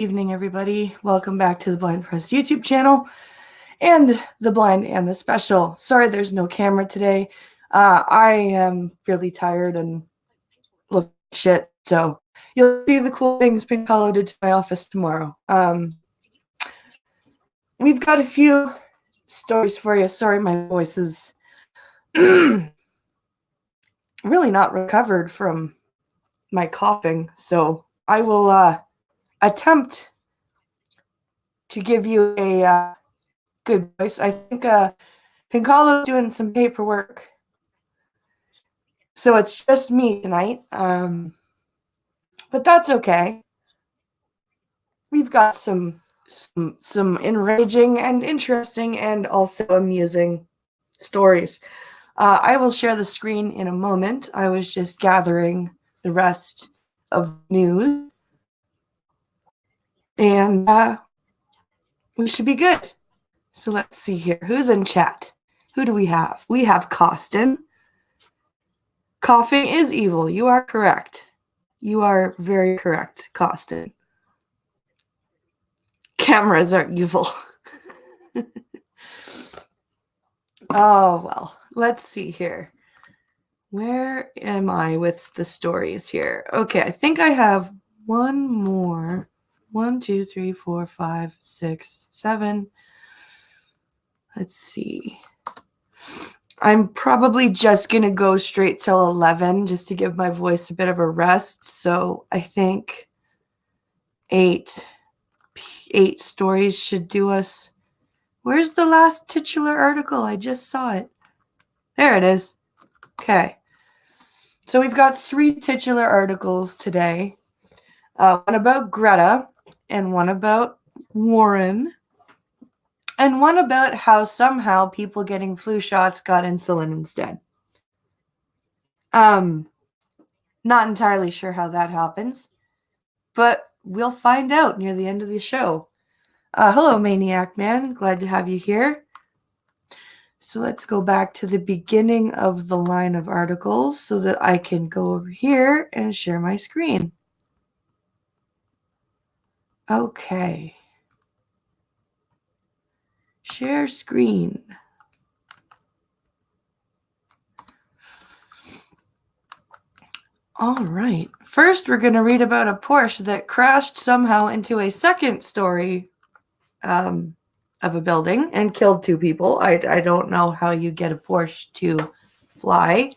Evening, everybody. Welcome back to the Blind Press YouTube channel and the Blind and the Special. Sorry there's no camera today. I am really tired and look like shit, so you'll see the cool things being uploaded to my office tomorrow. We've got a few stories for you. Sorry, my voice is really not recovered from my coughing, so I will attempt to give you a good voice. I think Pincalo's doing some paperwork, so it's just me tonight. But that's okay. We've got some enraging and interesting and also amusing stories. I will share the screen in a moment. I was just gathering the rest of the news. And we should be good. So let's see here. Who's in chat? Who do we have? We have Costin. Coughing is evil. You are correct. You are very correct, Costin. Cameras are evil. Oh, well. Let's see here. Where am I with the stories here? Okay, I think I have one more. 1, 2, 3, 4, 5, 6, 7. Let's see. I'm probably just going to go straight till 11 just to give my voice a bit of a rest. So I think 8 stories should do us. Where's the last titular article? I just saw it. There it is. Okay. So we've got 3 titular articles today. One about Greta and one about Warren. And one about how somehow people getting flu shots got insulin instead. Not entirely sure how that happens, but we'll find out near the end of the show. Hello, Maniac Man. Glad to have you here. So let's go back to the beginning of the line of articles so that I can go over here and share my screen. Okay. Share screen. All right. First, we're going to read about a Porsche that crashed somehow into a second story of a building and killed 2 people. I don't know how you get a Porsche to fly,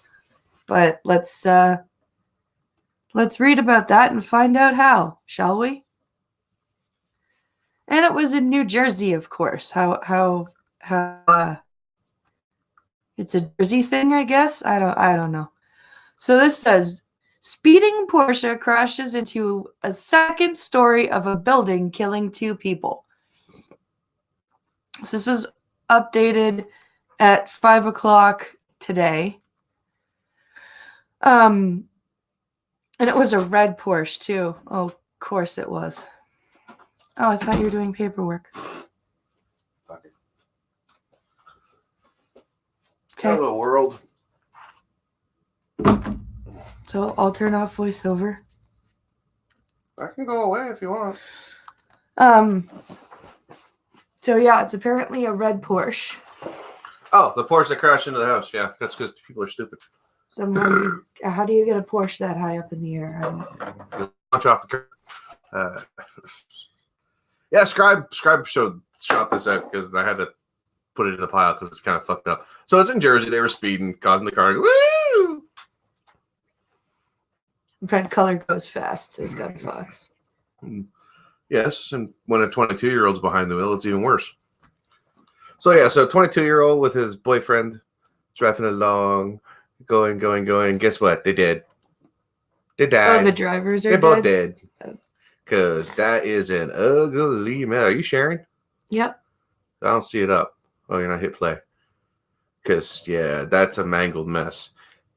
but let's read about that and find out how, shall we? And it was in New Jersey, of course. How it's a Jersey thing, I guess. I don't know. So this says, speeding Porsche crashes into a second story of a building, killing 2 people. So this is updated at 5 o'clock today. And it was a red Porsche too. Oh, of course it was. Oh, I thought you were doing paperwork. Fuck it. Okay. Hello, world. So I'll turn off voiceover. I can go away if you want. So yeah, it's apparently a red Porsche. Oh, the Porsche that crashed into the house. Yeah, that's because people are stupid. So how do you get a Porsche that high up in the air? You launch off the curb. Yeah, Scribe shot this out because I had to put it in the pile because it's kind of fucked up. So it's in Jersey. They were speeding, causing the car to go, woo! Red color goes fast, says Gun Fox. Yes, and when a 22-year-old's behind the wheel, it's even worse. So yeah, so 22-year-old with his boyfriend driving along, going. Guess what? They did. They died. Oh, the drivers are They dead? both dead. Because that is an ugly mess. Are you sharing? Yep. I don't see it up. Oh, you're not hit play. Because, yeah, that's a mangled mess.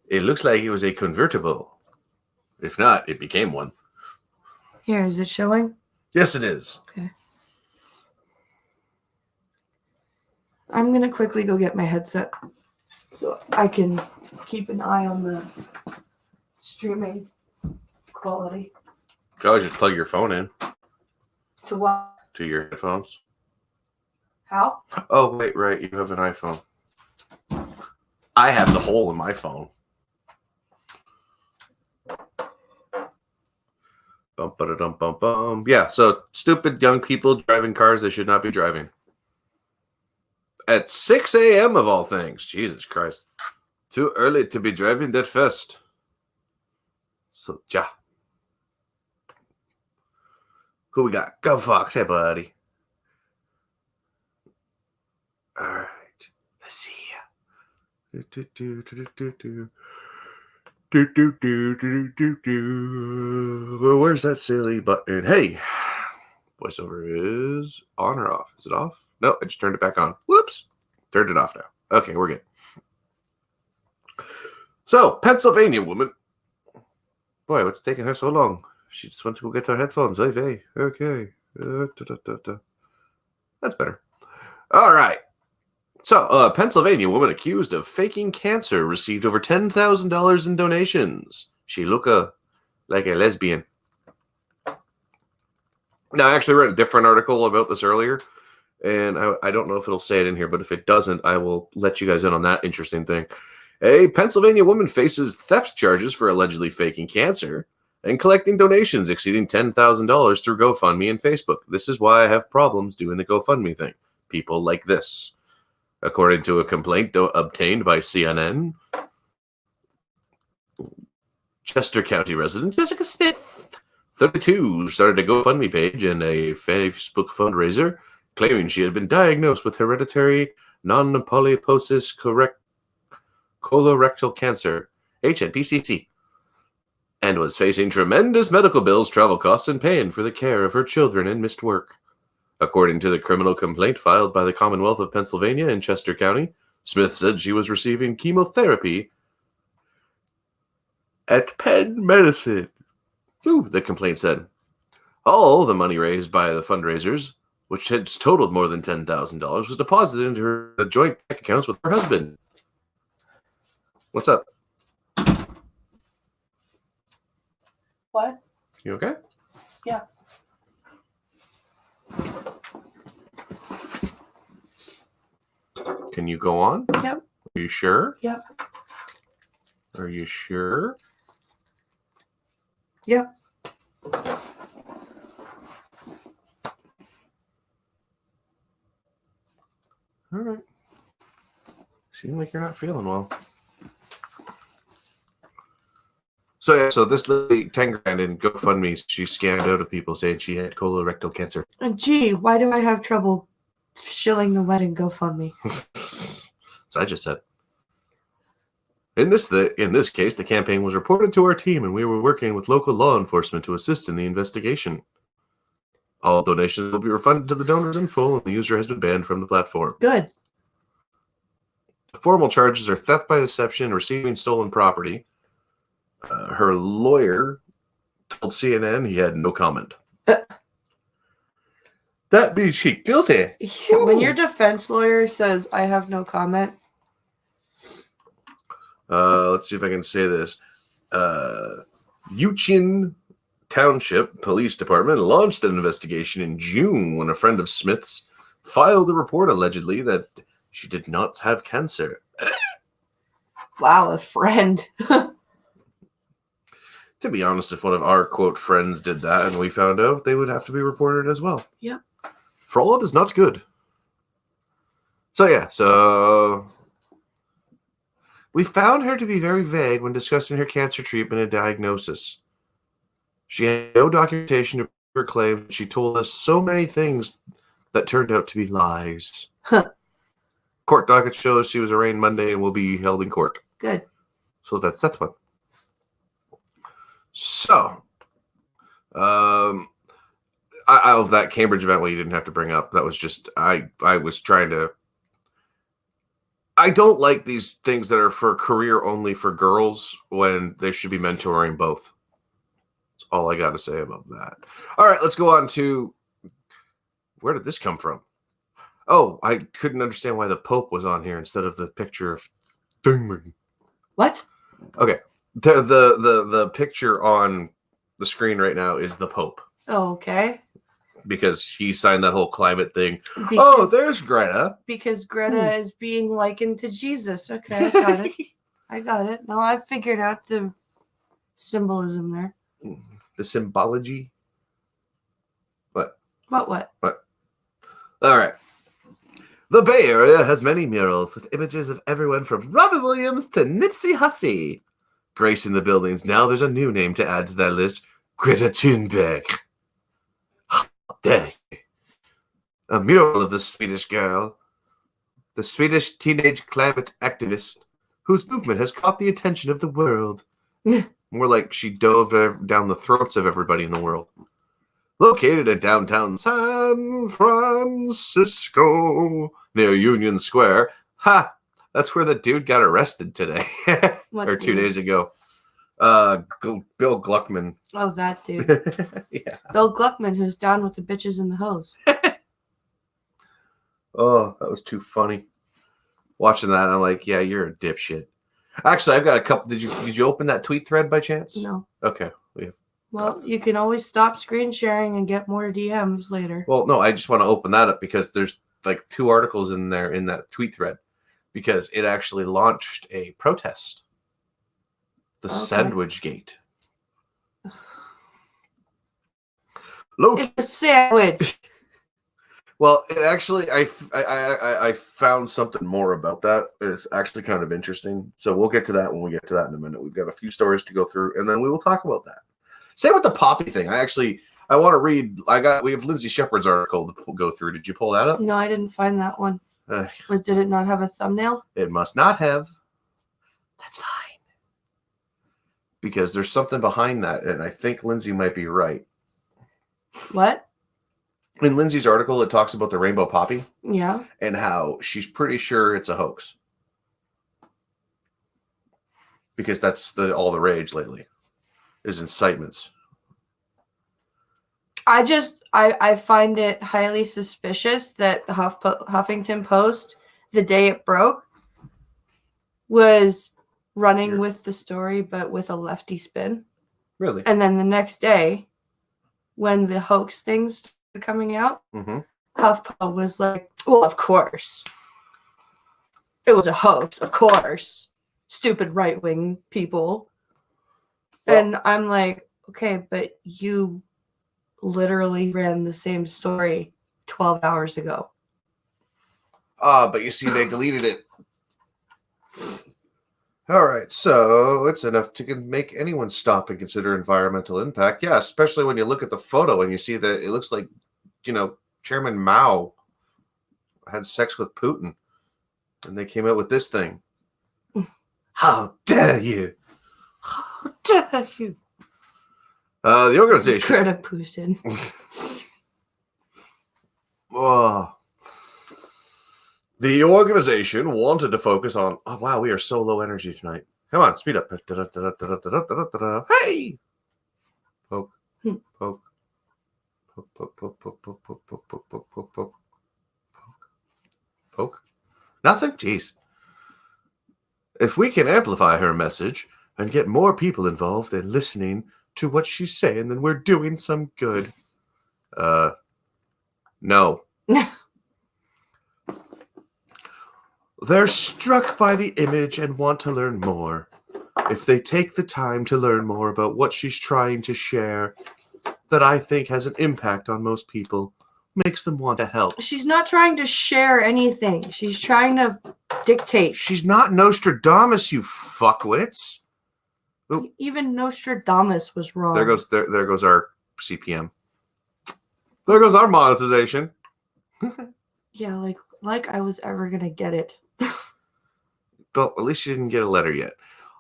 It looks like it was a convertible. If not, it became one. Here, is it showing? Yes, it is. Okay. I'm going to quickly go get my headset so I can keep an eye on the streaming quality. You can always just plug your phone in. To what? To your headphones. How? Oh, wait, right. You have an iPhone. I have the hole in my phone. Bum, ba-da-dum, bum, bum. Yeah, so stupid young people driving cars they should not be driving. At 6 a.m. of all things. Jesus Christ. Too early to be driving that fast. So, ja. Who we got? Go Fox. Hey, buddy. All right. Let's see ya. Well, where's that silly button? Hey. Voiceover is on or off? Is it off? No, I just turned it back on. Whoops. Turned it off now. Okay, we're good. So, Pennsylvania woman. Boy, what's taking her so long? She just went to go get her headphones. Hey. Okay. That's better. All right. So, a Pennsylvania woman accused of faking cancer received over $10,000 in donations. She look like a lesbian. Now, I actually read a different article about this earlier, and I don't know if it'll say it in here, but if it doesn't, I will let you guys in on that interesting thing. A Pennsylvania woman faces theft charges for allegedly faking cancer and collecting donations exceeding $10,000 through GoFundMe and Facebook. This is why I have problems doing the GoFundMe thing. People like this. According to a complaint obtained by CNN, Chester County resident Jessica Smith, 32, started a GoFundMe page and a Facebook fundraiser claiming she had been diagnosed with hereditary non-polyposis colorectal cancer, HNPCC, and was facing tremendous medical bills, travel costs, and pain for the care of her children and missed work. According to the criminal complaint filed by the Commonwealth of Pennsylvania in Chester County, Smith said she was receiving chemotherapy at Penn Medicine. Ooh, the complaint said. All the money raised by the fundraisers, which had totaled more than $10,000, was deposited into her joint bank accounts with her husband. What's up? What? You okay? Yeah. Can you go on? Yep. Are you sure? Yep. Are you sure? Yep. All right. Seems like you're not feeling well. So this lady, 10 grand in GoFundMe, she scammed out of people saying she had colorectal cancer. And gee, why do I have trouble shilling the wedding GoFundMe? So I just said. In this case, the campaign was reported to our team, and we were working with local law enforcement to assist in the investigation. All donations will be refunded to the donors in full, and the user has been banned from the platform. Good. The formal charges are theft by deception and receiving stolen property. Her lawyer told CNN he had no comment. That means she's guilty. When your defense lawyer says, I have no comment. Let's see if I can say this. Uchin Township Police Department launched an investigation in June when a friend of Smith's filed a report allegedly that she did not have cancer. Wow, a friend. To be honest, if one of our, quote, friends did that and we found out, they would have to be reported as well. Yep. Fraud is not good. So we found her to be very vague when discussing her cancer treatment and diagnosis. She had no documentation of her claim. She told us so many things that turned out to be lies. Court docket shows she was arraigned Monday and will be held in court. Good. So that's that one. So, of that Cambridge event, well, you didn't have to bring up. That was just, I was trying to, I don't like these things that are for career only for girls when they should be mentoring both. That's all I got to say about that. All right, let's go on to, where did this come from? Oh, I couldn't understand why the Pope was on here instead of the picture of Thingman. What? Okay. The picture on the screen right now is the Pope. Oh, okay. because he signed that whole climate thing. Because, there's Greta. Because Greta is being likened to Jesus. Okay, I got it. I got it. Now I've figured out the symbolism there. The symbology. What? What? All right. The Bay Area has many murals with images of everyone from Robin Williams to Nipsey Hussey. Gracing the buildings. Now there's a new name to add to that list. Greta Thunberg. How dare you? A mural of the Swedish girl. The Swedish teenage climate activist whose movement has caught the attention of the world. More like she dove down the throats of everybody in the world. Located in downtown San Francisco, near Union Square. Ha! That's where the dude got arrested today. Or 2 days ago. Bill Gluckman. Oh, that dude. Yeah. Bill Gluckman, who's down with the bitches in the hose. Oh, that was too funny. Watching that, I'm like, yeah, you're a dipshit. Actually, I've got a couple. Did you open that tweet thread by chance? No. Okay. Well, you can always stop screen sharing and get more DMs later. Well, no, I just want to open that up because there's like 2 articles in there in that tweet thread because it actually launched a protest. The Sandwich Gate. It's a sandwich. Well, it actually, I found something more about that. It's actually kind of interesting. So we'll get to that when we get to that in a minute. We've got a few stories to go through, and then we will talk about that. Same with the poppy thing. I want to read. We have Lindsay Shepard's article to go through. Did you pull that up? No, I didn't find that one. Did it not have a thumbnail? It must not have. That's fine. Because there's something behind that, and I think Lindsay might be right. What? In Lindsay's article, it talks about the rainbow poppy. Yeah. And how she's pretty sure it's a hoax. Because that's all the rage lately. Is incitements. I find it highly suspicious that the Huffington Post, the day it broke, was running with the story, but with a lefty spin. Really? And then the next day, when the hoax things started coming out, HuffPo was like, well, of course. It was a hoax, of course. Stupid right-wing people. Well, and I'm like, okay, but you literally ran the same story 12 hours ago. But you see, they deleted it. All right, so it's enough to make anyone stop and consider environmental impact. Yeah, especially when you look at the photo and you see that it looks like, Chairman Mao had sex with Putin. And they came out with this thing. How dare you? How dare you? The organization. Greta Putin. Oh. The organization wanted to focus on. Oh wow, we are so low energy tonight. Come on, speed up. Hey! Poke. Poke. Poke, poke, poke, poke, poke, poke, poke, poke, poke, poke, poke. Poke? Nothing? Jeez. If we can amplify her message and get more people involved and listening to what she's saying, then we're doing some good. No. They're struck by the image and want to learn more. If they take the time to learn more about what she's trying to share, that I think has an impact on most people, makes them want to help. She's not trying to share anything. She's trying to dictate. She's not Nostradamus, you fuckwits. Oop. Even Nostradamus was wrong. There goes our CPM. There goes our monetization. Yeah, like I was ever gonna get it. But at least you didn't get a letter yet.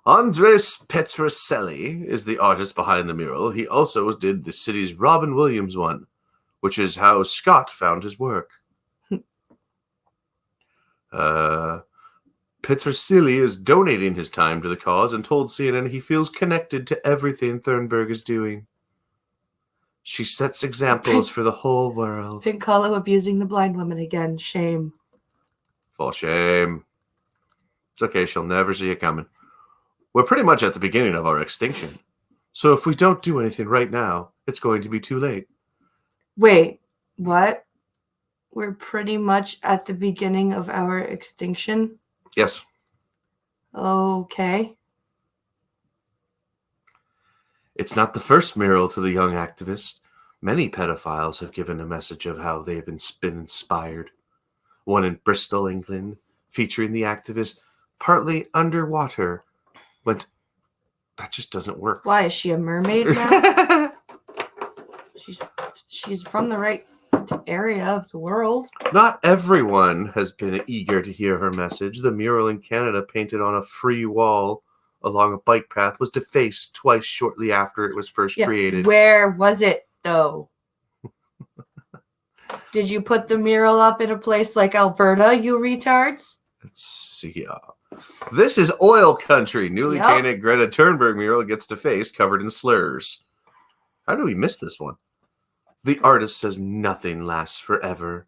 Andres Petrocelli is the artist behind the mural. He also did the city's Robin Williams one, which is how Scott found his work. Petrocelli is donating his time to the cause and told CNN he feels connected to everything Thunberg is doing. She sets examples for the whole world. Pink Hollow abusing the blind woman again. Shame. For shame. It's okay, she'll never see it coming. We're pretty much at the beginning of our extinction. So if we don't do anything right now, it's going to be too late. Wait, What? We're pretty much at the beginning of our extinction? Yes. Okay. It's not the first mural to the young activist. Many pedophiles have given a message of how they've been inspired. One in Bristol, England, featuring the activist partly underwater. Went. That just doesn't work. Why, is she a mermaid now? She's from the right area of the world. Not everyone has been eager to hear her message. The mural in Canada, painted on a free wall along a bike path, was defaced twice shortly after it was first created. Where was it, though? Did you put the mural up in a place like Alberta, you retards? Let's see. This is oil country. Newly painted Greta Thunberg mural gets defaced, covered in slurs. How did we miss this one? The artist says nothing lasts forever.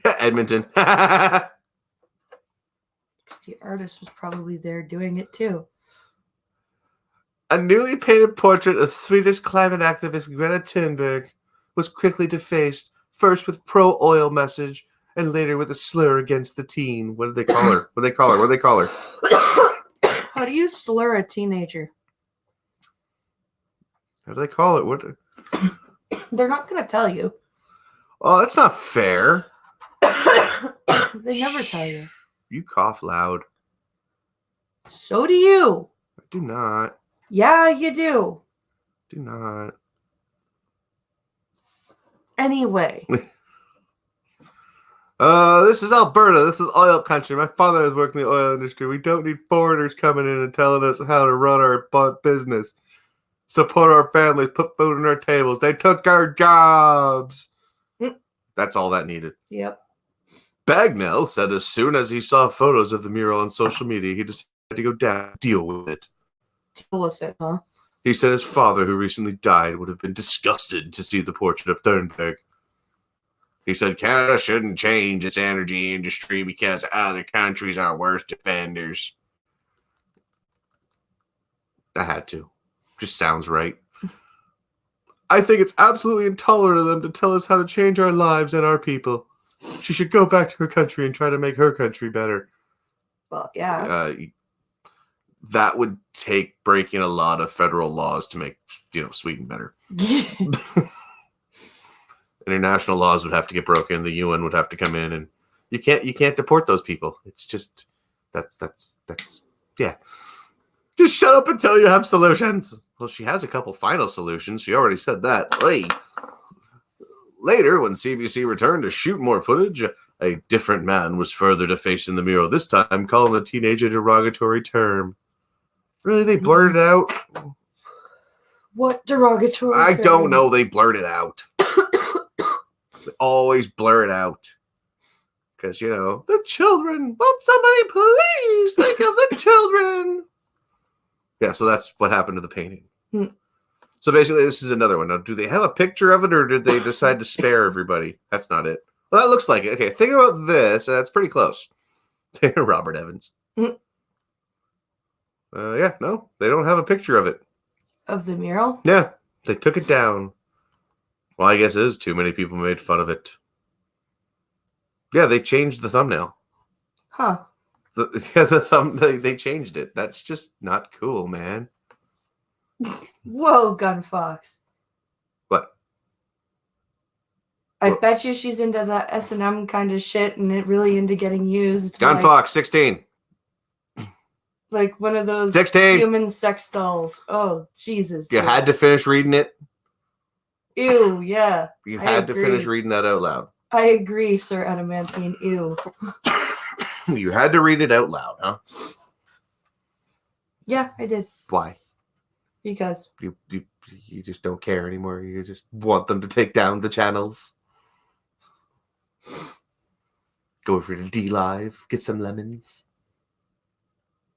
Edmonton. The artist was probably there doing it too. A newly painted portrait of Swedish climate activist Greta Thunberg was quickly defaced, first with pro-oil message and later with a slur against the teen. What did they call her? What did they call her? How do you slur a teenager? How do they call it? What? They're not going to tell you. Oh, that's not fair. They never tell you. You cough loud. So do you. I do not. Yeah, you do. Do not. Anyway. This is Alberta. This is oil country. My father has worked in the oil industry. We don't need foreigners coming in and telling us how to run our business. Support our families. Put food on our tables. They took our jobs. That's all that needed. Yep. Bagnell said as soon as he saw photos of the mural on social media, he decided to go down and deal with it. Deal with it, huh? He said his father, who recently died, would have been disgusted to see the portrait of Thunberg. He said Canada shouldn't change its energy industry because other countries are worse defenders. I had to. Just sounds right. I think it's absolutely intolerant of them to tell us how to change our lives and our people. She should go back to her country and try to make her country better. Well, yeah. That would take breaking a lot of federal laws to make, Sweden better. International laws would have to get broken. The UN would have to come in, and you can't deport those people. It's just that's yeah. Just shut up until you have solutions. Well, she has a couple final solutions. She already said that. Hey. Later, when CBC returned to shoot more footage, a different man was further defaced in the mural, this time calling the teenage a derogatory term. Really, they blurted it out? What derogatory I term? don't know. They blurred it out. They always blur it out. Because, the children. Won't somebody please think of the children? Yeah, so that's what happened to the painting. So basically, this is another one. Now, do they have a picture of it, or did they decide to spare everybody? That's not it. Well, that looks like it. Okay, think about this. That's pretty close. Robert Evans. Yeah, no, they don't have a picture of it. Of the mural? Yeah, they took it down. Well, I guess it is too many people made fun of it. Yeah, they changed the thumbnail. Huh. They changed it. That's just not cool, man. Whoa, Gunfox. What? I bet you she's into that S&M kind of shit and it really into getting used. Gunfox, 16. Like one of those 16. Human sex dolls. Oh, Jesus. You had to finish reading it? Ew, yeah. You had to finish reading that out loud. I agree, Sir Adamantine. Ew. You had to read it out loud, huh? Yeah, I did. Why? Because you just don't care anymore. You just want them to take down the channels. Go over to D Live, get some lemons,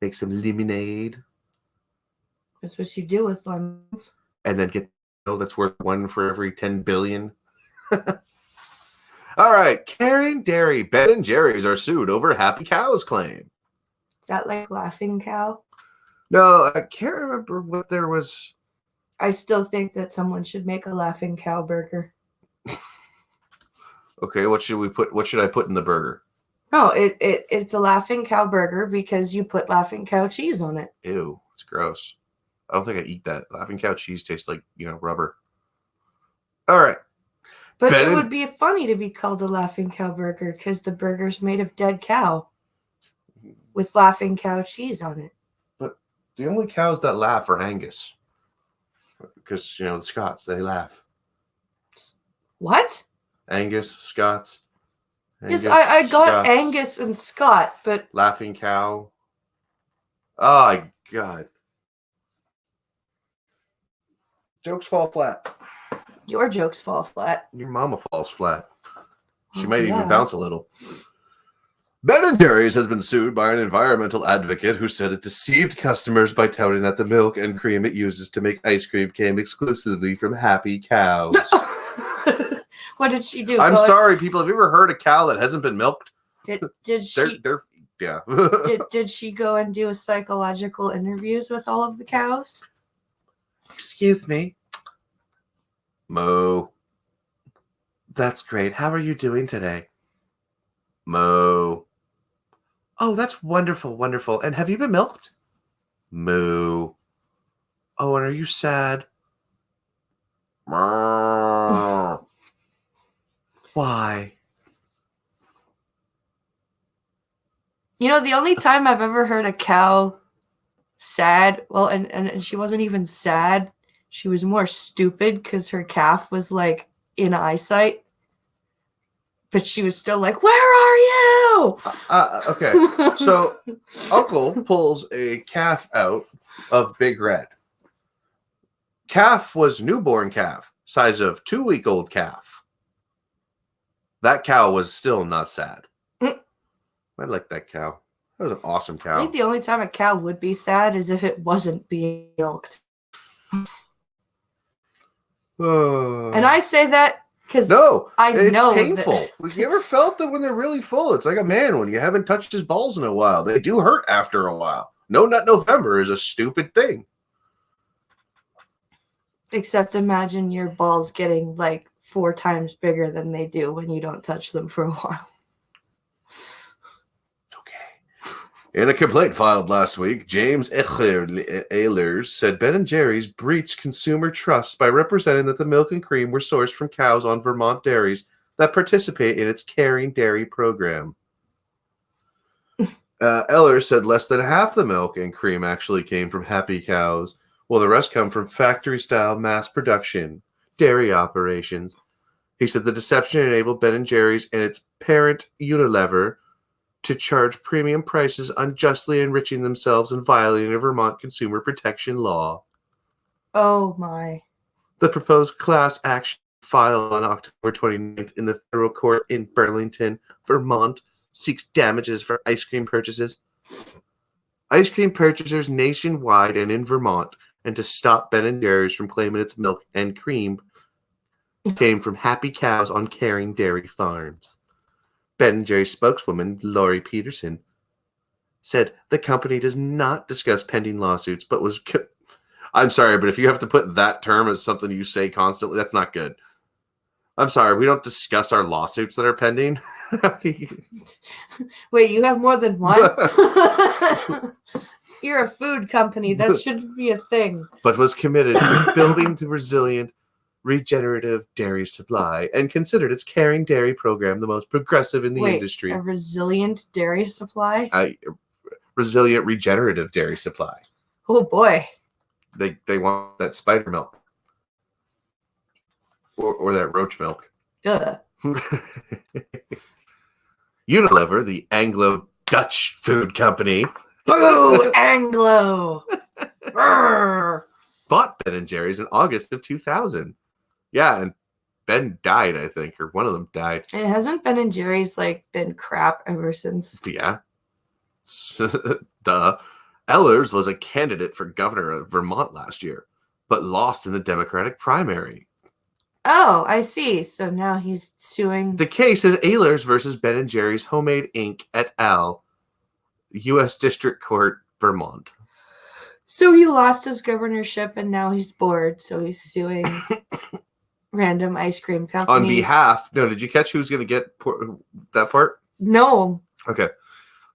make some lemonade. That's what you do with lemons. And then get that's worth one for every 10 billion. All right, Karen Dairy, Ben and Jerry's are sued over Happy Cows claim. Is that like Laughing Cow? No, I can't remember what there was. I still think that someone should make a laughing cow burger. Okay, what should we put? What should I put in the burger? No, it's a laughing cow burger because you put laughing cow cheese on it. Ew, it's gross. I don't think I'd eat that. Laughing cow cheese tastes like, rubber. All right. But Ben it and- would be funny to be called a laughing cow burger because the burger's made of dead cow with laughing cow cheese on it. But the only cows that laugh are Angus. Because, the Scots, they laugh. What? Angus, Scots. Yes, I got Scots, Angus and Scott, but... Laughing cow. Oh, my God. Jokes fall flat. Your jokes fall flat. Your mama falls flat. She Oh, might yeah. even bounce a little. Ben & Jerry's has been sued by an environmental advocate who said it deceived customers by touting that the milk and cream it uses to make ice cream came exclusively from happy cows. What did she do? I'm sorry, people. Have you ever heard a cow that hasn't been milked? Did she... Yeah. did she go and do psychological interviews with all of the cows? Excuse me. Moo. That's great. How are you doing today? Moo. Oh, that's wonderful, wonderful. And have you been milked? Moo. Oh, and are you sad? Moo. Why? The only time I've ever heard a cow sad, well, and she wasn't even sad. She was more stupid because her calf was like in eyesight. But she was still like, "Where are you?" Okay. So Uncle pulls a calf out of Big Red. Calf was newborn calf, size of 2-week-old calf. That cow was still not sad. I like that cow. That was an awesome cow. I think the only time a cow would be sad is if it wasn't being milked. And I say that because no, I know it's painful. You ever felt that when they're really full? It's like a man when you haven't touched his balls in a while. They do hurt after a while. No Nut November is a stupid thing. Except imagine your balls getting like 4 times bigger than they do when you don't touch them for a while. In a complaint filed last week, James Ehlers said Ben & Jerry's breached consumer trust by representing that the milk and cream were sourced from cows on Vermont dairies that participate in its Caring Dairy program. Ehlers said less than half the milk and cream actually came from happy cows, while the rest come from factory-style mass production, dairy operations. He said the deception enabled Ben & Jerry's and its parent Unilever to charge premium prices, unjustly enriching themselves and violating a Vermont consumer protection law. Oh my. The proposed class action filed on October 29th in the federal court in Burlington, Vermont, seeks damages for ice cream purchases. Ice cream purchasers nationwide and in Vermont, and to stop Ben & Jerry's from claiming its milk and cream came from happy cows on Caring Dairy farms. Ben & Jerry's spokeswoman, Lori Peterson, said the company does not discuss pending lawsuits, but was... I'm sorry, but if you have to put that term as something you say constantly, that's not good. I'm sorry, we don't discuss our lawsuits that are pending. Wait, you have more than one? You're a food company. That shouldn't be a thing. But was committed to building the resilient, regenerative dairy supply and considered its Caring Dairy program the most progressive in the industry. A resilient dairy supply? Resilient, regenerative dairy supply. Oh, boy. They want that spider milk. Or that roach milk. Ugh. Unilever, the Anglo-Dutch food company. Boo, Anglo! Bought Ben & Jerry's in August of 2000. Yeah, and Ben died, I think, or one of them died. And hasn't Ben & Jerry's, been crap ever since? Yeah. Duh. Ehlers was a candidate for governor of Vermont last year, but lost in the Democratic primary. Oh, I see. So now he's suing. The case is Ehlers versus Ben & Jerry's Homemade Inc. et al., U.S. District Court, Vermont. So he lost his governorship and now he's bored. So he's suing random ice cream companies. On behalf... No, did you catch who's going to get that part? No. Okay.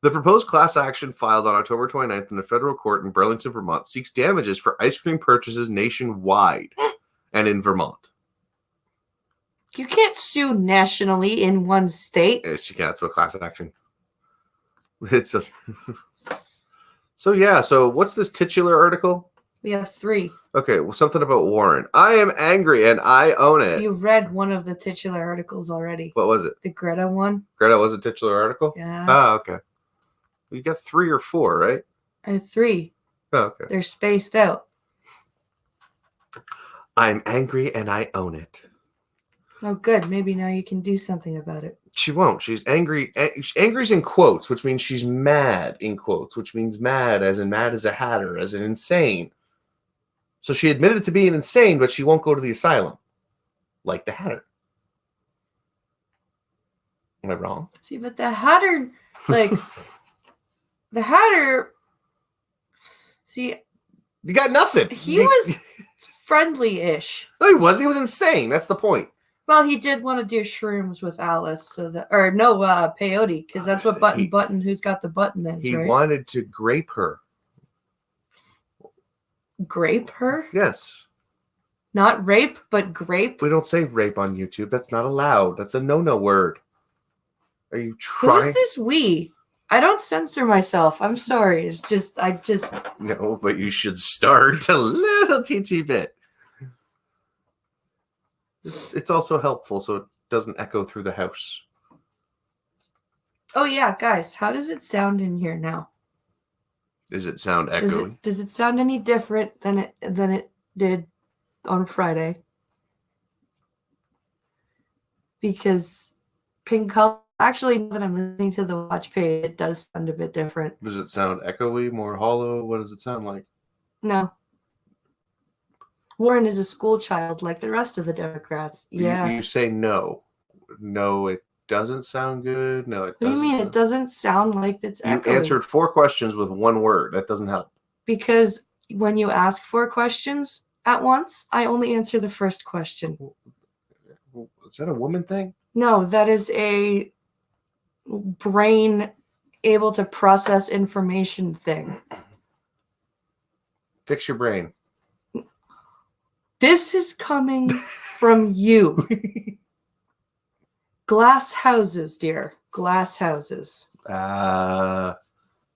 The proposed class action filed on October 29th in a federal court in Burlington, Vermont, seeks damages for ice cream purchases nationwide and in Vermont. You can't sue nationally in one state. Yes, you can't. It's a class action. It's a... So, yeah. So, what's this titular article? We have 3. Okay, well, something about Warren. I am angry and I own it. You read one of the titular articles already. What was it? The Greta one. Greta was a titular article? Yeah. Oh, okay. You got 3 or 4, right? I have 3. Oh, okay. They're spaced out. I'm angry and I own it. Oh, good. Maybe now you can do something about it. She won't. She's angry. Angry's in quotes, which means she's mad in quotes, which means mad as a hatter, as in insane. So she admitted to being insane, but she won't go to the asylum. Like the Hatter. Am I wrong? See, but the Hatter, like, the Hatter, see... You got nothing. He was friendly-ish. No, he wasn't. He was insane. That's the point. Well, he did want to do shrooms with Alice, so that, or no, peyote, because that's what Button, who's got the button is, He right? wanted to grape her. Grape her? Yes. Not rape, but grape? We don't say rape on YouTube. That's not allowed. That's a no-no word. Are you trying? Who's this we? I don't censor myself. I'm sorry. It's just, No, but you should start a little teensy bit. It's also helpful so it doesn't echo through the house. Oh, yeah, guys. How does it sound in here now? Does it sound echoey? Does it sound any different than it did on Friday? Because pink color... Actually, now that I'm listening to the watch page, it does sound a bit different. Does it sound echoey, more hollow? What does it sound like? No. Warren is a school child like the rest of the Democrats. Yeah. You say no. No, it doesn't sound good. No, it doesn't. What do you mean? It doesn't sound like it's echoey. You answered 4 questions with 1 word. That doesn't help. Because when you ask 4 questions at once, I only answer the first question. Is that a woman thing? No, that is a brain able to process information thing. Fix your brain. This is coming from you. Glass houses, dear. Glass houses.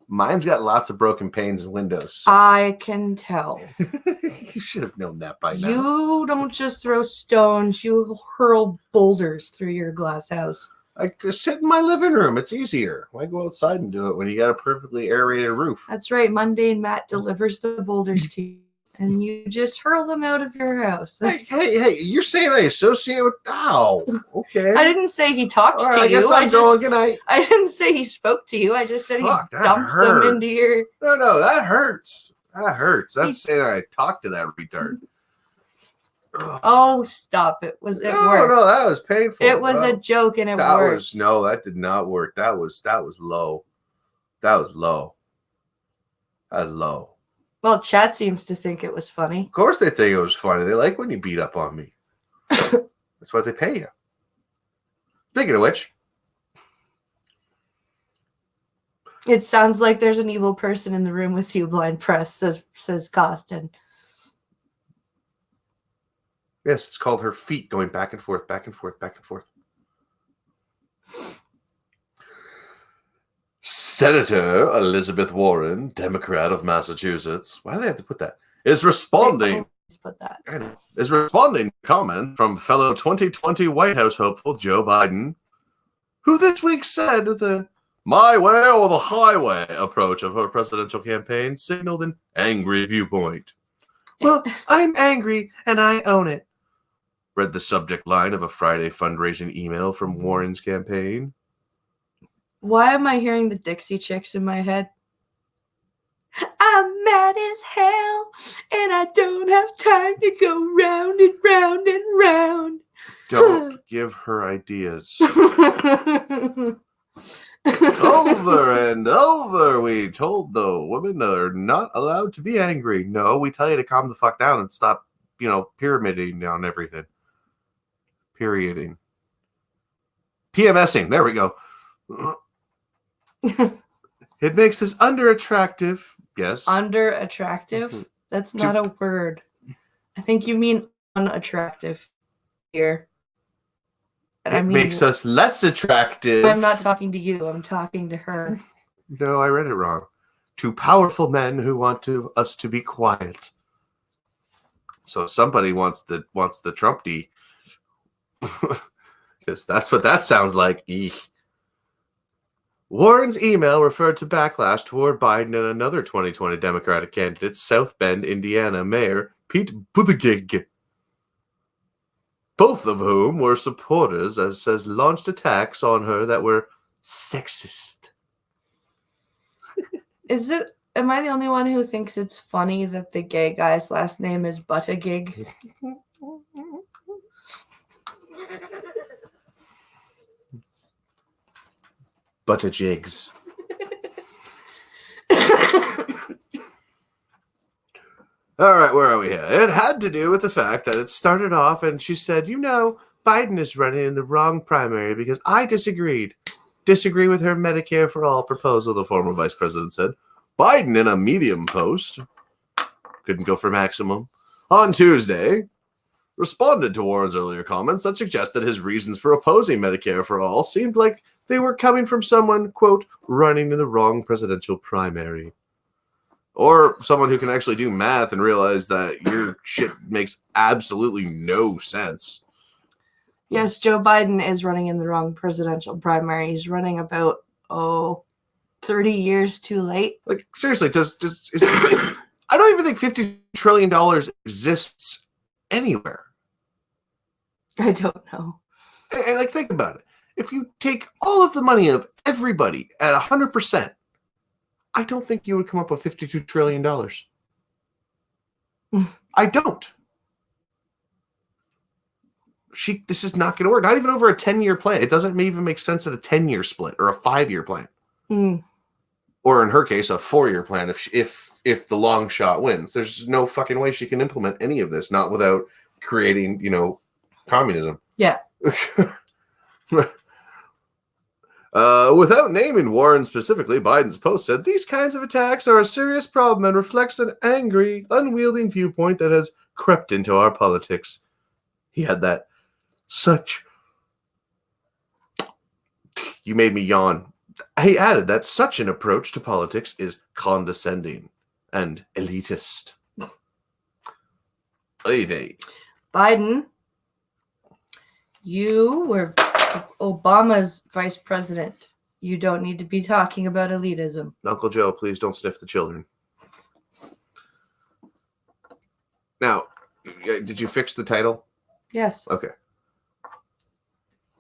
Mine's got lots of broken panes and windows. I can tell. You should have known that by now. You don't just throw stones, you hurl boulders through your glass house. I just sit in my living room. It's easier. Why go outside and do it when you got a perfectly aerated roof? That's right. Mundane Matt delivers the boulders to you, and you just hurl them out of your house. Hey, you're saying I associate with... Oh, okay. I didn't say he talked All right, to I you. guess I'm going. Good night. I didn't say he spoke to you. I just said Fuck, he that dumped hurt. them into your... No, that hurts. That hurts. That's saying I talked to that retard. Oh, stop. It worked. No, that was painful. It was a joke and it worked. No, that did not work. That was low. That was low. That's low. Well, chat seems to think it was funny. Of course they think it was funny. They like when you beat up on me. That's why they pay you. Speaking of which. It sounds like there's an evil person in the room with you, Blind Press, says Costin. Yes, it's called her feet going back and forth, back and forth, back and forth. Senator Elizabeth Warren, Democrat of Massachusetts. Why do they have to put that? Is responding. Put that. Is responding to comment from fellow 2020 White House hopeful Joe Biden, who this week said the "my way or the highway" approach of her presidential campaign signaled an angry viewpoint. Well, I'm angry and I own it, read the subject line of a Friday fundraising email from Warren's campaign. Why am I hearing the Dixie Chicks in my head? I'm mad as hell, and I don't have time to go round and round and round. Don't give her ideas. Over and over, we told the women they're not allowed to be angry. No, we tell you to calm the fuck down and stop, pyramiding on everything. Perioding. PMSing. There we go. It makes us under-attractive. Yes. Under-attractive? That's not a word. I think you mean unattractive here. And it makes us less attractive. I'm not talking to you. I'm talking to her. No, I read it wrong. To powerful men who want us to be quiet. So somebody wants the Trump D. Because that's what that sounds like. Eek. Warren's email referred to backlash toward Biden and another 2020 Democratic candidate, South Bend, Indiana Mayor Pete Buttigieg. Both of whom were supporters, as says, launched attacks on her that were sexist. Am I the only one who thinks it's funny that the gay guy's last name is Buttigieg? Buttigigs. All right, where are we here? It had to do with the fact that it started off and she said, Biden is running in the wrong primary because I disagreed. Disagree with her Medicare for All proposal, the former vice president said. Biden, in a Medium post, couldn't go for maximum, on Tuesday, responded to Warren's earlier comments that suggested his reasons for opposing Medicare for All seemed like they were coming from someone, quote, running in the wrong presidential primary. Or someone who can actually do math and realize that your shit makes absolutely no sense. Yes, Joe Biden is running in the wrong presidential primary. He's running about, 30 years too late. Like, seriously, I don't even think $50 trillion exists anywhere. I don't know. And think about it. If you take all of the money of everybody at 100%, I don't think you would come up with $52 trillion. I don't. This is not going to work. Not even over a 10-year plan. It doesn't even make sense at a 10-year split or a 5-year plan. Or in her case, a 4-year plan if the long shot wins. There's no fucking way she can implement any of this, not without creating, communism. Yeah. Without naming Warren specifically, Biden's post said, these kinds of attacks are a serious problem and reflects an angry, unwielding viewpoint that has crept into our politics. He had that you made me yawn. He added that such an approach to politics is condescending and elitist. Biden, you were Obama's vice president. You don't need to be talking about elitism. Uncle Joe, please don't sniff the children. Now, did you fix the title? Yes. Okay.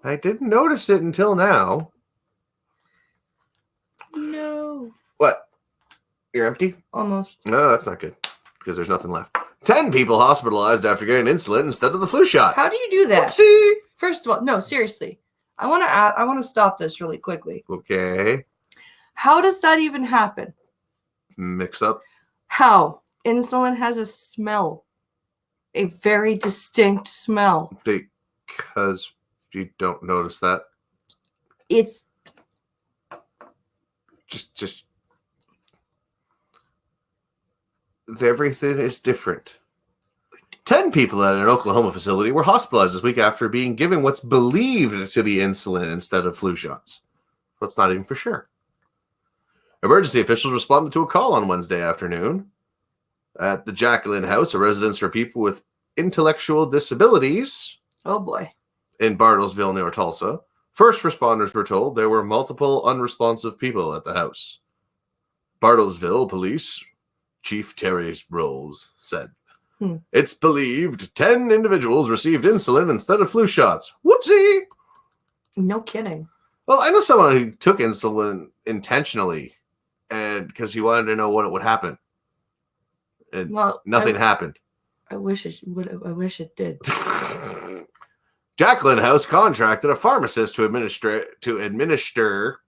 I didn't notice it until now. No. What? You're empty? Almost. No, that's not good because there's nothing left. 10 people hospitalized after getting insulin instead of the flu shot. How do you do that? Oopsie. First of all, no, seriously. I want to stop this really quickly. Okay. How does that even happen? Mix up. How? Insulin has a smell. A very distinct smell. Because you don't notice that. It's just everything is different. 10 people at an Oklahoma facility were hospitalized this week after being given what's believed to be insulin instead of flu shots. But it's not even for sure. Emergency officials responded to a call on Wednesday afternoon at the Jacqueline House, a residence for people with intellectual disabilities. Oh boy. In Bartlesville near Tulsa. First responders were told there were multiple unresponsive people at the house. Bartlesville Police Chief Terry Rose said, It's believed 10 individuals received insulin instead of flu shots. Whoopsie! No kidding. Well, I know someone who took insulin intentionally and because he wanted to know what would happen. And nothing happened. I wish it would. I wish it did. Jacqueline House contracted a pharmacist to administer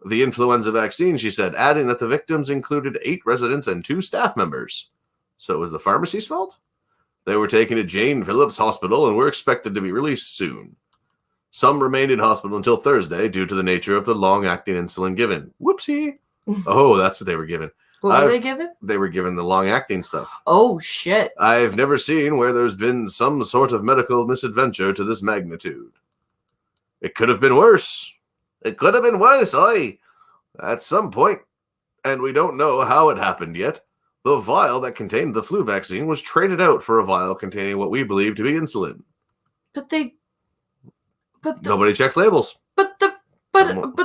the influenza vaccine, she said, adding that the victims included 8 residents and 2 staff members. So it was the pharmacy's fault? They were taken to Jane Phillips Hospital and were expected to be released soon. Some remained in hospital until Thursday due to the nature of the long-acting insulin given. Whoopsie. Oh, that's what they were given. What were they given? They were given the long-acting stuff. Oh, shit. I've never seen where there's been some sort of medical misadventure to this magnitude. It could have been worse. It could have been worse, at some point. And we don't know how it happened yet. The vial that contained the flu vaccine was traded out for a vial containing what we believe to be insulin. Nobody checks labels. But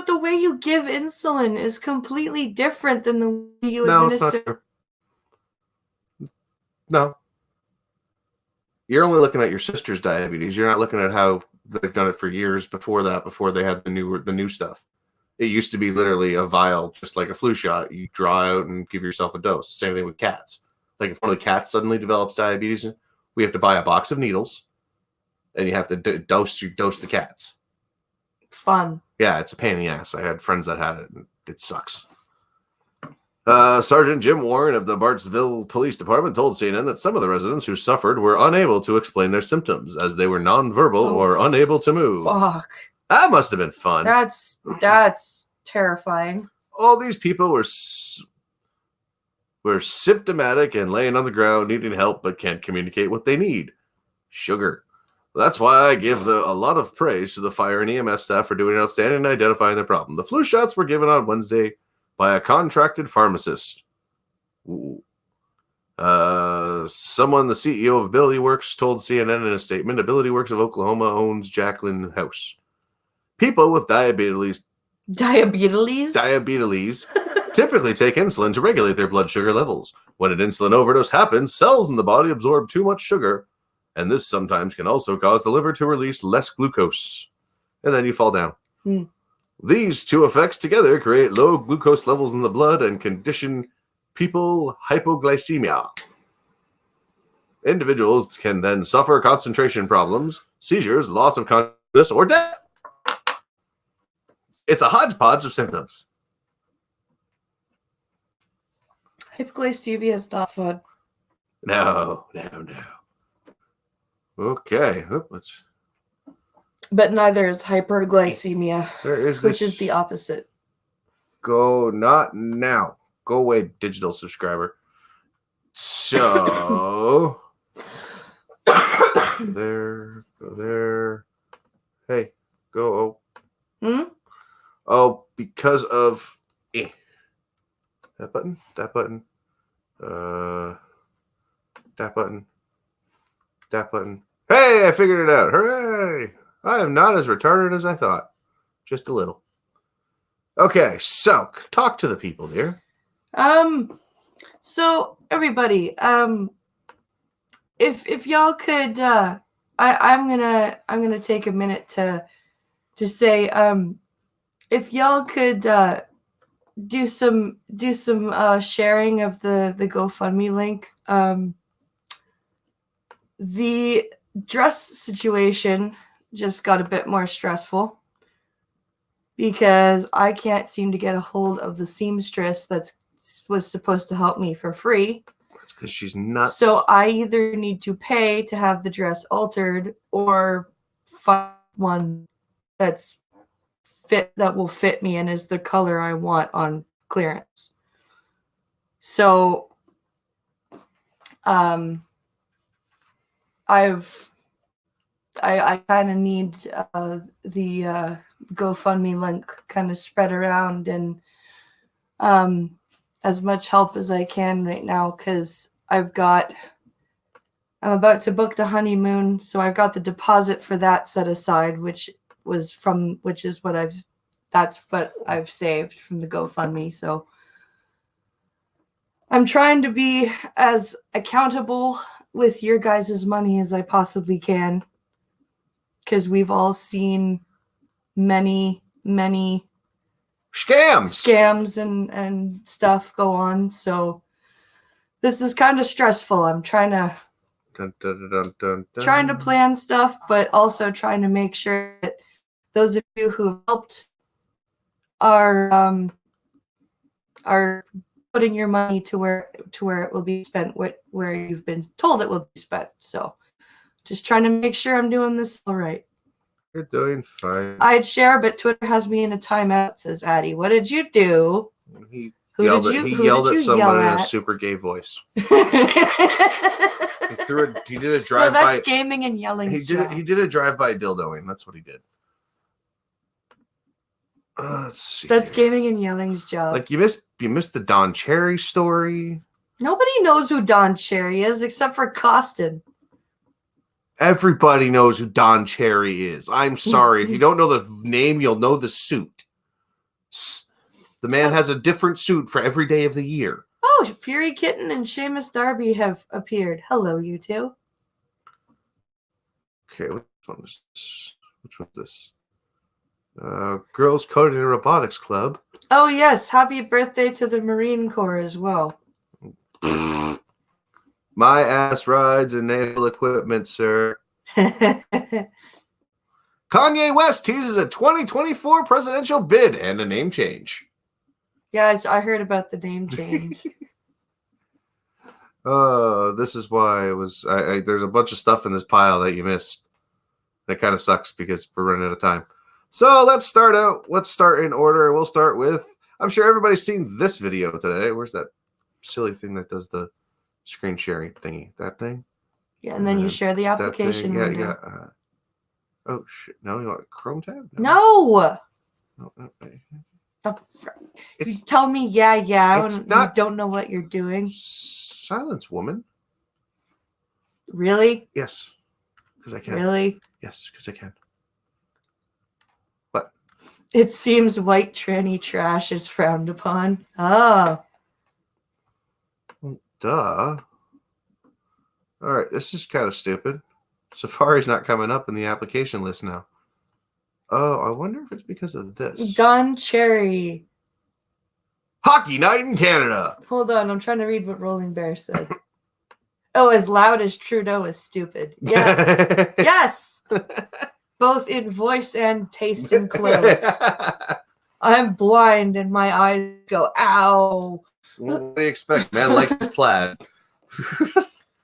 the way you give insulin is completely different than the way you administer. It's not true. No. You're only looking at your sister's diabetes. You're not looking at how they've done it for years before that, before they had the new stuff. It used to be literally a vial, just like a flu shot. You draw out and give yourself a dose. Same thing with cats. Like if one of the cats suddenly develops diabetes, we have to buy a box of needles, and you have to dose the cats. Fun. Yeah, it's a pain in the ass. I had friends that had it, and it sucks. Sergeant Jim Warren of the Bartsville Police Department told CNN that some of the residents who suffered were unable to explain their symptoms as they were nonverbal or unable to move. Fuck. That must have been fun. That's terrifying. All these people were symptomatic and laying on the ground needing help but can't communicate what they need. Sugar. That's why I give a lot of praise to the fire and EMS staff for doing outstanding in identifying the problem. The flu shots were given on Wednesday by a contracted pharmacist. Ooh. Someone, the CEO of Ability Works, told CNN in a statement, Ability Works of Oklahoma owns Jacqueline House. People with diabetes typically take insulin to regulate their blood sugar levels. When an insulin overdose happens, cells in the body absorb too much sugar, and this sometimes can also cause the liver to release less glucose. And then you fall down. These two effects together create low glucose levels in the blood and condition people hypoglycemia. Individuals can then suffer concentration problems, seizures, loss of consciousness, or death. It's a hodgepodge of symptoms. Hypoglycemia is not fun. No. Okay. But neither is hyperglycemia, which is the opposite. Go, not now. Go away, digital subscriber. So, go there. Hey, go. Oh, because of that button, that button. Hey, I figured it out. Hooray! I am not as retarded as I thought. Just a little. Okay, so talk to the people, dear. So everybody, if y'all could, I'm gonna take a minute to say, if y'all could do some sharing of the GoFundMe link. The dress situation just got a bit more stressful because I can't seem to get a hold of the seamstress that was supposed to help me for free. That's because she's nuts. So I either need to pay to have the dress altered or find one that will fit me and is the color I want on clearance. So I kind of need the GoFundMe link kind of spread around and as much help as I can right now because I'm about to book the honeymoon, so I've got the deposit for that set aside, that's what I've saved from the GoFundMe. So I'm trying to be as accountable with your guys' money as I possibly can, because we've all seen many scams and stuff go on. So this is kind of stressful. I'm trying to plan stuff, but also trying to make sure that those of you who have helped are putting your money to where it will be spent, where you've been told it will be spent. So just trying to make sure I'm doing this all right. You're doing fine. I'd share, but Twitter has me in a timeout, says Addie. What did you do? He Who yelled did at, you he yelled who at did you someone yell in a at? super gay voice. He He did a no, drive that's by. gaming and yelling. He did a drive by dildoing. That's what he did. Let's see. That's gaming and yelling's job. Like you missed the Don Cherry story. Nobody knows who Don Cherry is except for Costin. Everybody knows who Don Cherry is. I'm sorry. If you don't know the name, you'll know the suit. The man has a different suit for every day of the year. Oh, Fury Kitten and Seamus Darby have appeared. Hello, you two. Okay, which one is this? Which one's this? Girls Coded in Robotics Club. Oh, yes. Happy birthday to the Marine Corps as well. My ass rides in naval equipment, sir. Kanye West teases a 2024 presidential bid and a name change. Guys, I heard about the name change. This is why it was. There's a bunch of stuff in this pile that you missed. That kind of sucks because we're running out of time. So let's start in order. We'll start with. I'm sure everybody's seen this video today. Where's that silly thing that does the screen sharing thingy? That thing. Yeah, and then you share the application window. Yeah. Oh shit! No, you want Chrome tab? No. No. You tell me, yeah, it's and not- you don't know what you're doing. Silence, woman. Really? Yes, because I can. Really? Yes, because I can. What? It seems white tranny trash is frowned upon. Oh. Duh. All right, this is kind of stupid. Safari's not coming up in the application list now. Oh, I wonder if it's because of this. Don Cherry. Hockey night in Canada. Hold on, I'm trying to read what Rolling Bear said. Oh, as loud as Trudeau is stupid. Yes. Yes. Both in voice and taste in clothes. I'm blind and my eyes go, ow. What do you expect? Man likes his plaid.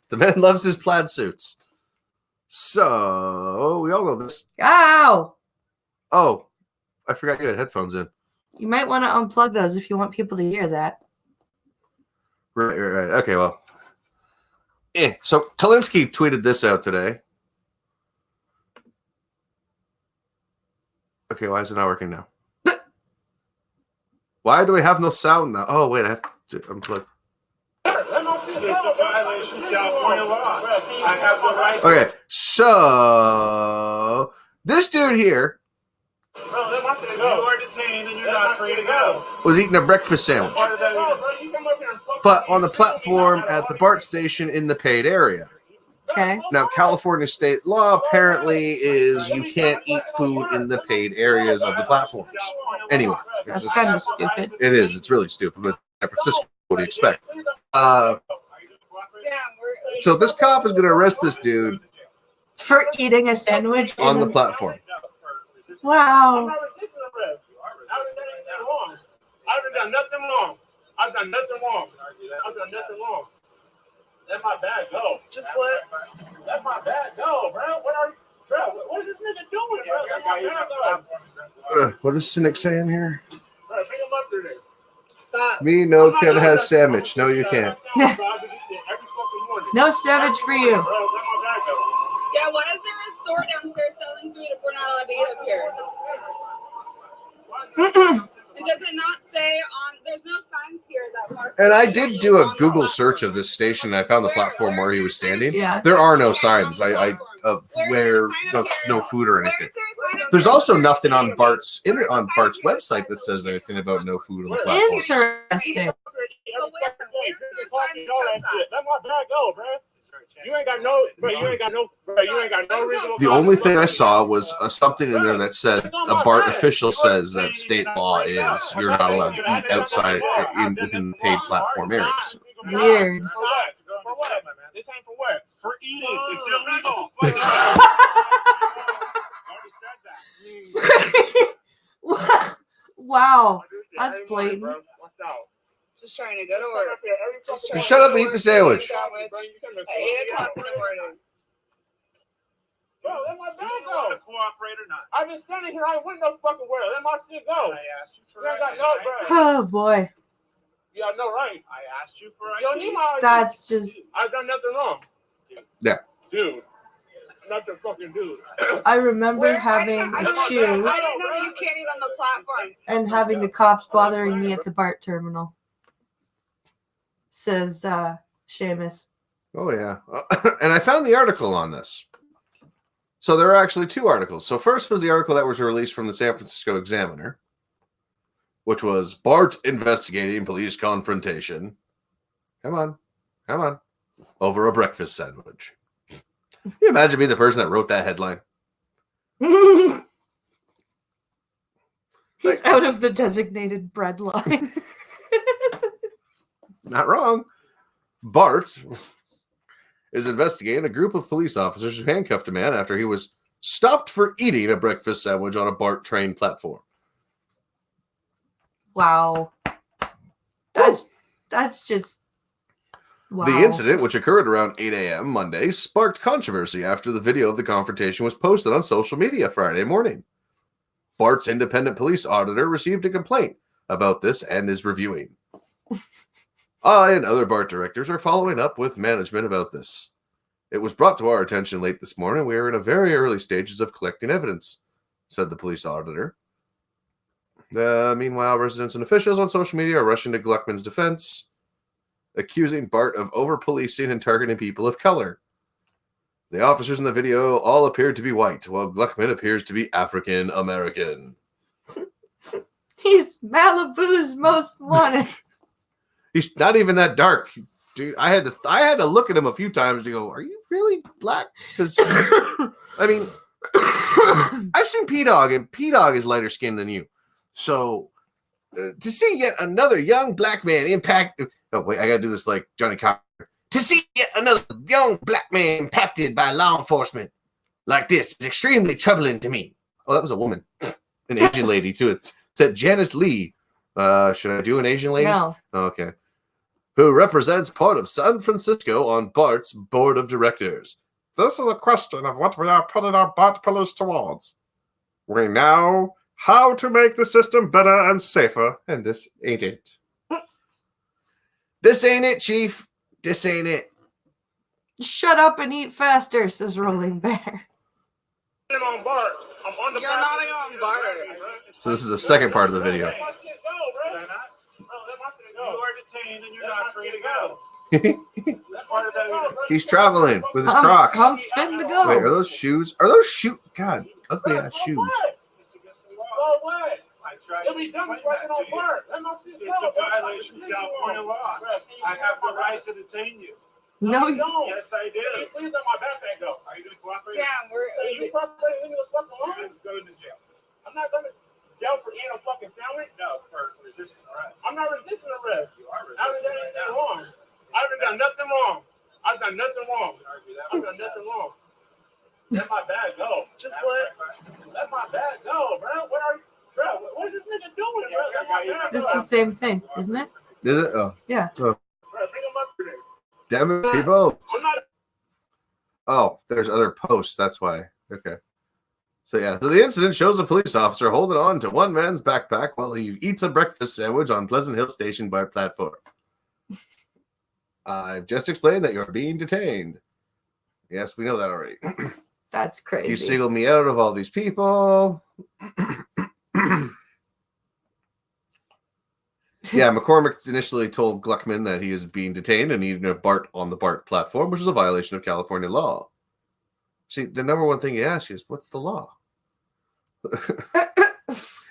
The man loves his plaid suits. So, we all know this. Ow. Oh, I forgot you had headphones in. You might want to unplug those if you want people to hear that. Right. Okay, well. So, Kalinsky tweeted this out today. Okay, why is it not working now? Why do we have no sound now? Oh, wait, I have to unplug. It's a violation of California law. I have the right to... Okay, so this dude here You are detained and you're not free to go. was eating a breakfast sandwich, but on the platform at the BART station in the paid area. Okay. Now, California state law apparently is you can't eat food in the paid areas of the platforms. Anyway, That's kind of stupid. it is. It's really stupid, but San Francisco, what do you expect? So this cop is going to arrest this dude For eating a sandwich on the platform. Wow. I've done nothing wrong. I've done nothing wrong. Let my bag go. Just let my bag go, bro. What is this nigga doing, bro? Let my bag go. What is Cynic saying here? Bro, bring him up through there. Stop. Me no can have sandwich. No, you can't. No sandwich for you. Yeah, why is there a store downstairs selling food if we're not allowed to eat up here? And does it not say on? There's no signs here that mark. And I did do a Google search of this station. And I found the platform where he was standing. Yeah. There are no signs. Of where no food or anything. There's also nothing on Bart's website that says anything about no food on the platform. Interesting. Let my bag go, bro. You ain't got no reason. The only thing I saw was something in there that said a BART official says that state law is you're not allowed to eat outside within the paid platform areas. Weird. For what? This ain't for what? For eating. It's illegal. I already said that. Wow. I do shit That's every morning, blatant. bro. Watch out. Just trying to go to Come work. up here every Just fucking trying Shut to up go and to eat the work, sandwich. sandwich Bro, you come to at 8 o'clock in the morning. Bro, let my Do bag you go. want to cooperate or not? I've been standing here. I went no fucking where. Let my shit go. I asked you for You ain't got ID. no, bro. Oh boy. You got no right. I asked you for You don't ID. need my ID. That's just I've done nothing wrong. Yeah. Dude. Not the fucking dude. I remember Where? having I a didn't know- chew I didn't know you can't eat on the platform. and having the cops bothering me at the BART terminal. Says Seamus. Oh, yeah. And I found the article on this. So there are actually two articles. So first was the article that was released from the San Francisco Examiner, which was BART investigating police confrontation. Come on. Over a breakfast sandwich. Can you imagine being the person that wrote that headline? He's out of the designated bread line. Not wrong. BART is investigating a group of police officers who handcuffed a man after he was stopped for eating a breakfast sandwich on a BART train platform. Wow. That's just wow. The incident, which occurred around 8 a.m. Monday, sparked controversy after the video of the confrontation was posted on social media Friday morning. BART's independent police auditor received a complaint about this and is reviewing. I and other BART directors are following up with management about this. It was brought to our attention late this morning. We are in a very early stages of collecting evidence, said the police auditor. Meanwhile, residents and officials on social media are rushing to Gluckman's defense, accusing BART of over-policing and targeting people of color. The officers in the video all appeared to be white, while Gluckman appears to be African American. He's Malibu's most wanted. He's not even that dark, dude. I had to look at him a few times to go, "Are you really black?" Because I mean, I've seen P-Dog, and P-Dog is lighter skinned than you. So to see yet another young black man impacted. Oh wait, I gotta do this like Johnny Cochran. To see yet another young black man impacted by law enforcement like this is extremely troubling to me. Oh, that was a woman, an Asian lady too. It said Janice Lee. Should I do an Asian lady? No. Okay. Who represents part of San Francisco on BART's board of directors. This is a question of what we are putting our BART pillars towards. We know how to make the system better and safer, and this ain't it. This ain't it, Chief. This ain't it. Shut up and eat faster, says Rolling Bear. I'm on BART. I'm on the You're not on BART. So this is the second part of the video. Let my shit go, bro. They're not. Bro, let my shit You go. are detained and you're Let not my free shit to go. Let my shit go, bro. He's traveling with his I'm Crocs. fitting to go. Wait, are those shoes? Are those shoes? God, ugly Bro, ass so shoes. what? It's against the law. So what? I tried You'll to be dumb explain fucking that on to you. BART. Let my shit go. It's a bro. violation of California law. Bro, can you I have the my right back- to detain you. No, you don't. Yes, I Can you do. please let my backpack go? Are you going to cooperate? Yeah, Hey, you probably in the fucking You're line. going to go into jail. I'm not going to jail for eating a fucking sandwich. No, for resisting arrest. I'm not resisting arrest. You are I haven't resisting done right anything now. wrong. I haven't done nothing wrong. I've done nothing wrong. You can argue that I've one. done nothing wrong. Let my bag go. Just let. Let my bag go, bro. What are you, bro? What is this nigga doing, bro? Let my bag this go. is the same thing, isn't it? Is it? Oh, Yeah. Bro, bring him up here. damn it, people. I'm not. Oh, there's other posts. That's why. Okay. So yeah. So the incident shows a police officer holding on to one man's backpack while he eats a breakfast sandwich on Pleasant Hill Station BART platform. I've just explained that you're being detained. Yes, we know that already. That's crazy. You singled me out of all these people. Yeah, McCormick initially told Gluckman that he is being detained and eating a BART on the BART platform, which is a violation of California law. See, the number one thing you ask is, what's the law?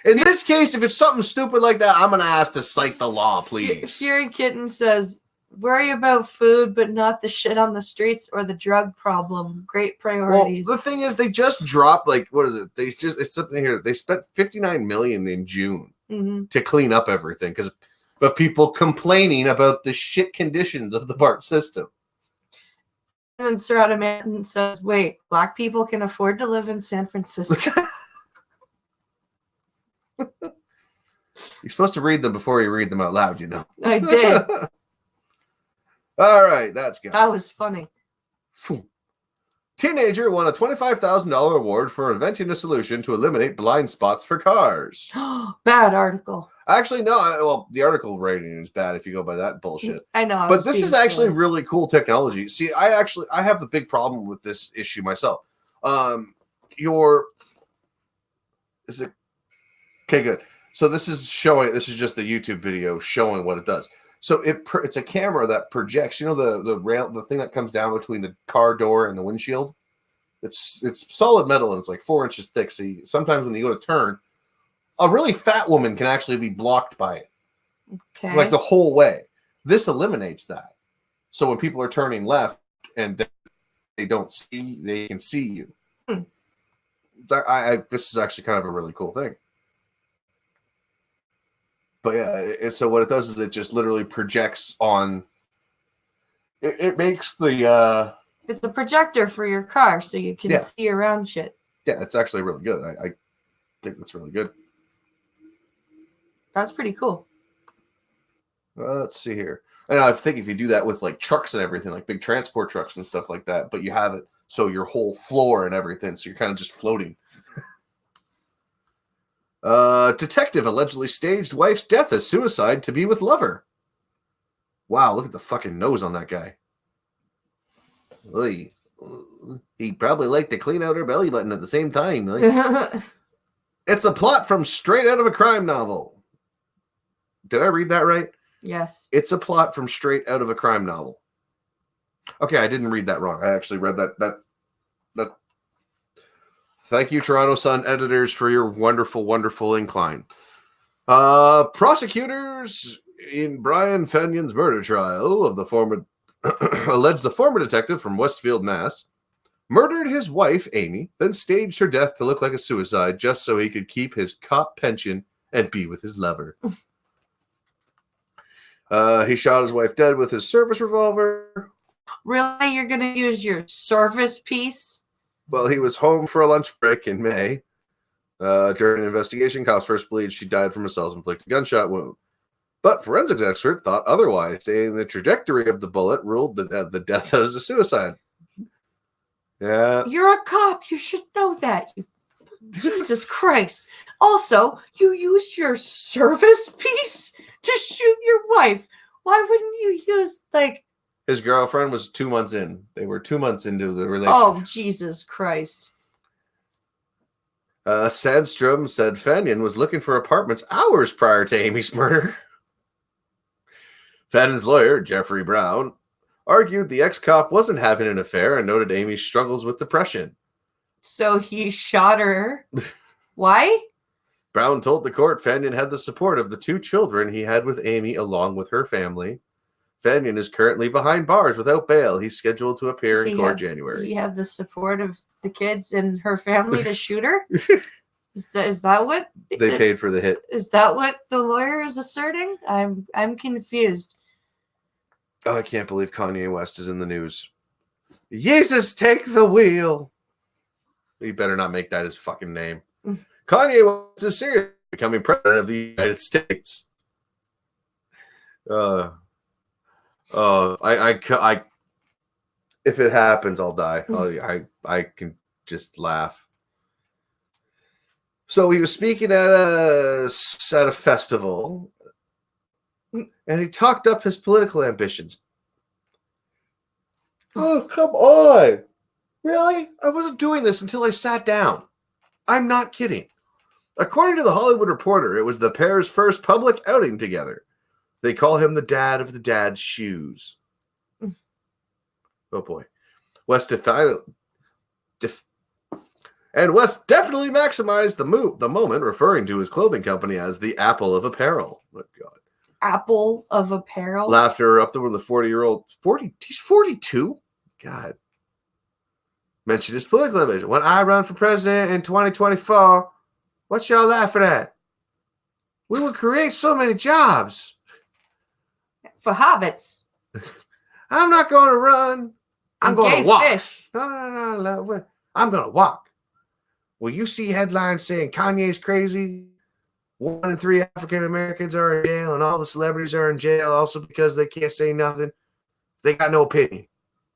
In this case, if it's something stupid like that, I'm going to ask to cite the law, please. Fury Kitten says, worry about food, but not the shit on the streets or the drug problem. Great Well, priorities. the thing is, they just dropped, like, what is it? It's something here. They spent $59 million in June Mhm. to clean up everything but people complaining about the shit conditions of the BART system. And then Sir Adamant says, wait, black people can afford to live in San Francisco. You're supposed to read them before you read them out loud, you know. I did. All right, that's good. That was funny. Teenager won a $25,000 award for inventing a solution to eliminate blind spots for cars. Bad article. Actually, no. Well, the article rating is bad if you go by that bullshit. I know. But this is actually really cool technology. See, I have a big problem with this issue myself. Is it okay? Good. So this is just the YouTube video showing what it does. So it's a camera that projects. You know the thing that comes down between the car door and the windshield. It's solid metal and it's like 4 inches thick. So sometimes when you go to turn, a really fat woman can actually be blocked by it. Okay. Like the whole way. This eliminates that. So when people are turning left and they don't see, they can see you. This is actually kind of a really cool thing. But yeah, so what it does is it just literally projects on. It makes the. It's a projector for your car, so you can see around shit. Yeah, it's actually really good. I think that's really good. That's pretty cool. Let's see here. And I think if you do that with like trucks and everything, like big transport trucks and stuff like that, but you have it so your whole floor and everything, so you're kind of just floating. Detective allegedly staged wife's death as suicide to be with lover. Wow, look at the fucking nose on that guy. Oy. He probably liked to clean out her belly button at the same time. It's a plot from straight out of a crime novel. Did I read that right? Yes. It's a plot from straight out of a crime novel. Okay, I didn't read that wrong. I actually read that. Thank you, Toronto Sun editors, for your wonderful, wonderful incline. Prosecutors in Brian Fenion's murder trial of the former alleged the former detective from Westfield, Mass. Murdered his wife, Amy, then staged her death to look like a suicide just so he could keep his cop pension and be with his lover. He shot his wife dead with his service revolver. Really? You're going to use your service piece? Well, he was home for a lunch break in May. During an investigation, cops first believed she died from a self-inflicted gunshot wound. But forensics expert thought otherwise, saying the trajectory of the bullet ruled the death as a suicide. Yeah. You're a cop. You should know that. Jesus Christ. Also, you used your service piece to shoot your wife. Why wouldn't you use, like... His girlfriend was 2 months in. They were 2 months into the relationship. Oh, Jesus Christ. Sadstrom said Fennion was looking for apartments hours prior to Amy's murder. Fennion's lawyer, Jeffrey Brown, argued the ex-cop wasn't having an affair and noted Amy's struggles with depression. So he shot her. Why? Brown told the court Fennion had the support of the 2 children he had with Amy along with her family. Fennion is currently behind bars without bail. He's scheduled to appear in court January. He had the support of the kids and her family to shoot her? Is that what? They paid for the hit. Is that what the lawyer is asserting? I'm confused. Oh, I can't believe Kanye West is in the news. Jesus, take the wheel. He better not make that his fucking name. Kanye West is seriously becoming president of the United States. If it happens, I'll die. I can just laugh. So he was speaking at a festival, and he talked up his political ambitions. Oh, come on. Really? I wasn't doing this until I sat down. I'm not kidding. According to the Hollywood Reporter, it was the pair's first public outing together. They call him the dad of the dad's shoes. Oh boy. West definitely maximized the moment, referring to his clothing company as the Apple of Apparel. Oh God. Apple of Apparel? Laughter up there with the 40-year-old. He's 42? God. Mentioned his political ambition. When I run for president in 2024, what y'all laughing at? We will create so many jobs. For hobbits. I'm not going to run. I'm going to walk. Fish. No. I'm going to walk. Will you see headlines saying Kanye's crazy? 1 in 3 African Americans are in jail, and all the celebrities are in jail also because they can't say nothing. They got no opinion.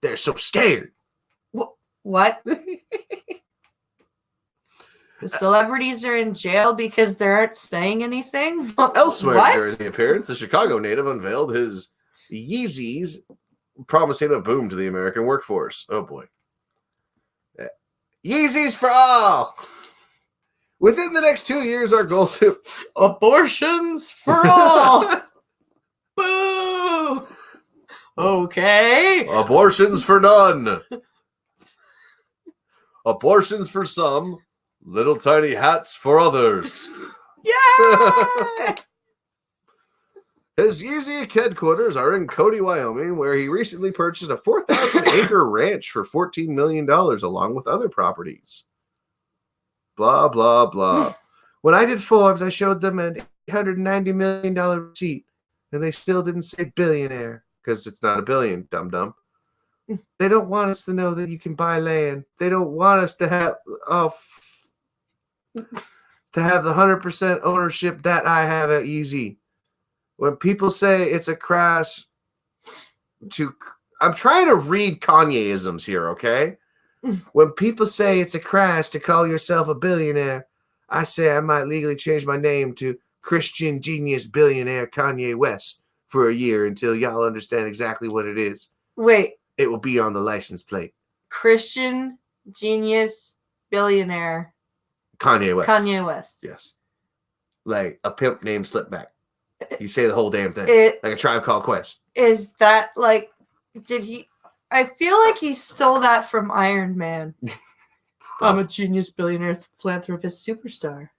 They're so scared. What? The celebrities are in jail because they aren't saying anything? Elsewhere What? during the appearance, the Chicago native unveiled his Yeezys, promising a boom to the American workforce. Oh boy. Yeezys for all! Within the next 2 years, our goal to Abortions for all! Boo! Okay. abortions for none. Abortions for some, little tiny hats for others. Yeah! His Yeezy headquarters are in Cody, Wyoming, where he recently purchased a 4,000-acre ranch for $14 million, along with other properties. Blah, blah, blah. When I did Forbes, I showed them an $890 million receipt, and they still didn't say billionaire, because it's not a billion, dum-dum. They don't want us to know that you can buy land. They don't want us to have the 100% ownership that I have at Yeezy. When people say it's a crass to... I'm trying to read Kanye-isms here, okay? When people say it's a crass to call yourself a billionaire, I say I might legally change my name to Christian Genius Billionaire Kanye West for a year until y'all understand exactly what it is. Wait, It will be on the license plate. Christian Genius Billionaire Kanye West. Kanye West. Yes. Like a pimp named Slipback. You say the whole damn thing. Like a Tribe Called Quest. Is that like, did he? I feel like he stole that from Iron Man. I'm a genius billionaire philanthropist superstar.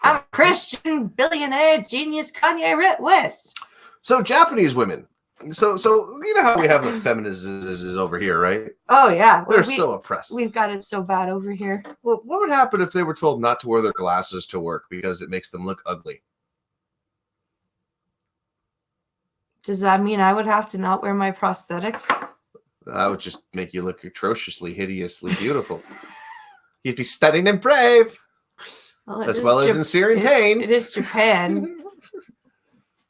I'm a Christian billionaire genius Kanye West. So Japanese women. So you know how we have the feminists over here, right? Oh yeah, They're so oppressed. We've got it so bad over here. Well, what would happen if they were told not to wear their glasses to work because it makes them look ugly? Does that mean I would have to not wear my prosthetics? That would just make you look atrociously, hideously beautiful. You'd be stunning and brave, as well as in searing pain. It is Japan.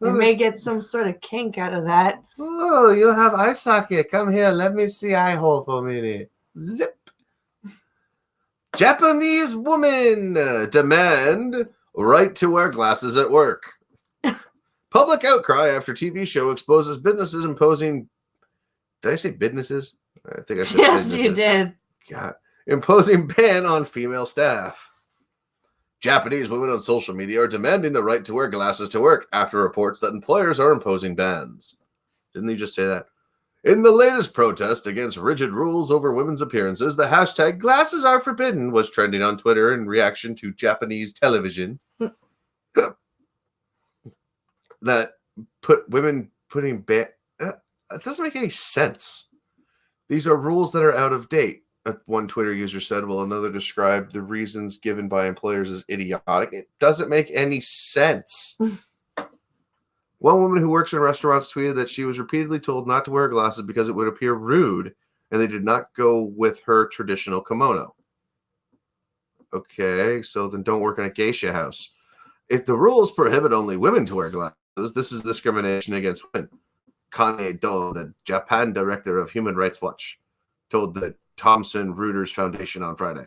You may get some sort of kink out of that. Oh, you'll have eye socket. Come here. Let me see eye hole for a minute. Zip. Japanese woman demand right to wear glasses at work. Public outcry after TV show exposes businesses imposing... Did I say businesses? I think I said yes, businesses. you did. God. Imposing ban on female staff. Japanese women on social media are demanding the right to wear glasses to work after reports that employers are imposing bans. Didn't you just say that? In the latest protest against rigid rules over women's appearances, the hashtag glasses are forbidden was trending on Twitter in reaction to Japanese television that put women putting ban... It doesn't make any sense. These are rules that are out of date. One Twitter user said, while another described the reasons given by employers as idiotic. It doesn't make any sense. One woman who works in restaurants tweeted that she was repeatedly told not to wear glasses because it would appear rude, and they did not go with her traditional kimono. Okay, so then don't work in a geisha house. If the rules prohibit only women to wear glasses, this is discrimination against women. Kane Do, the Japan director of Human Rights Watch, told the Thomson Reuters Foundation on Friday.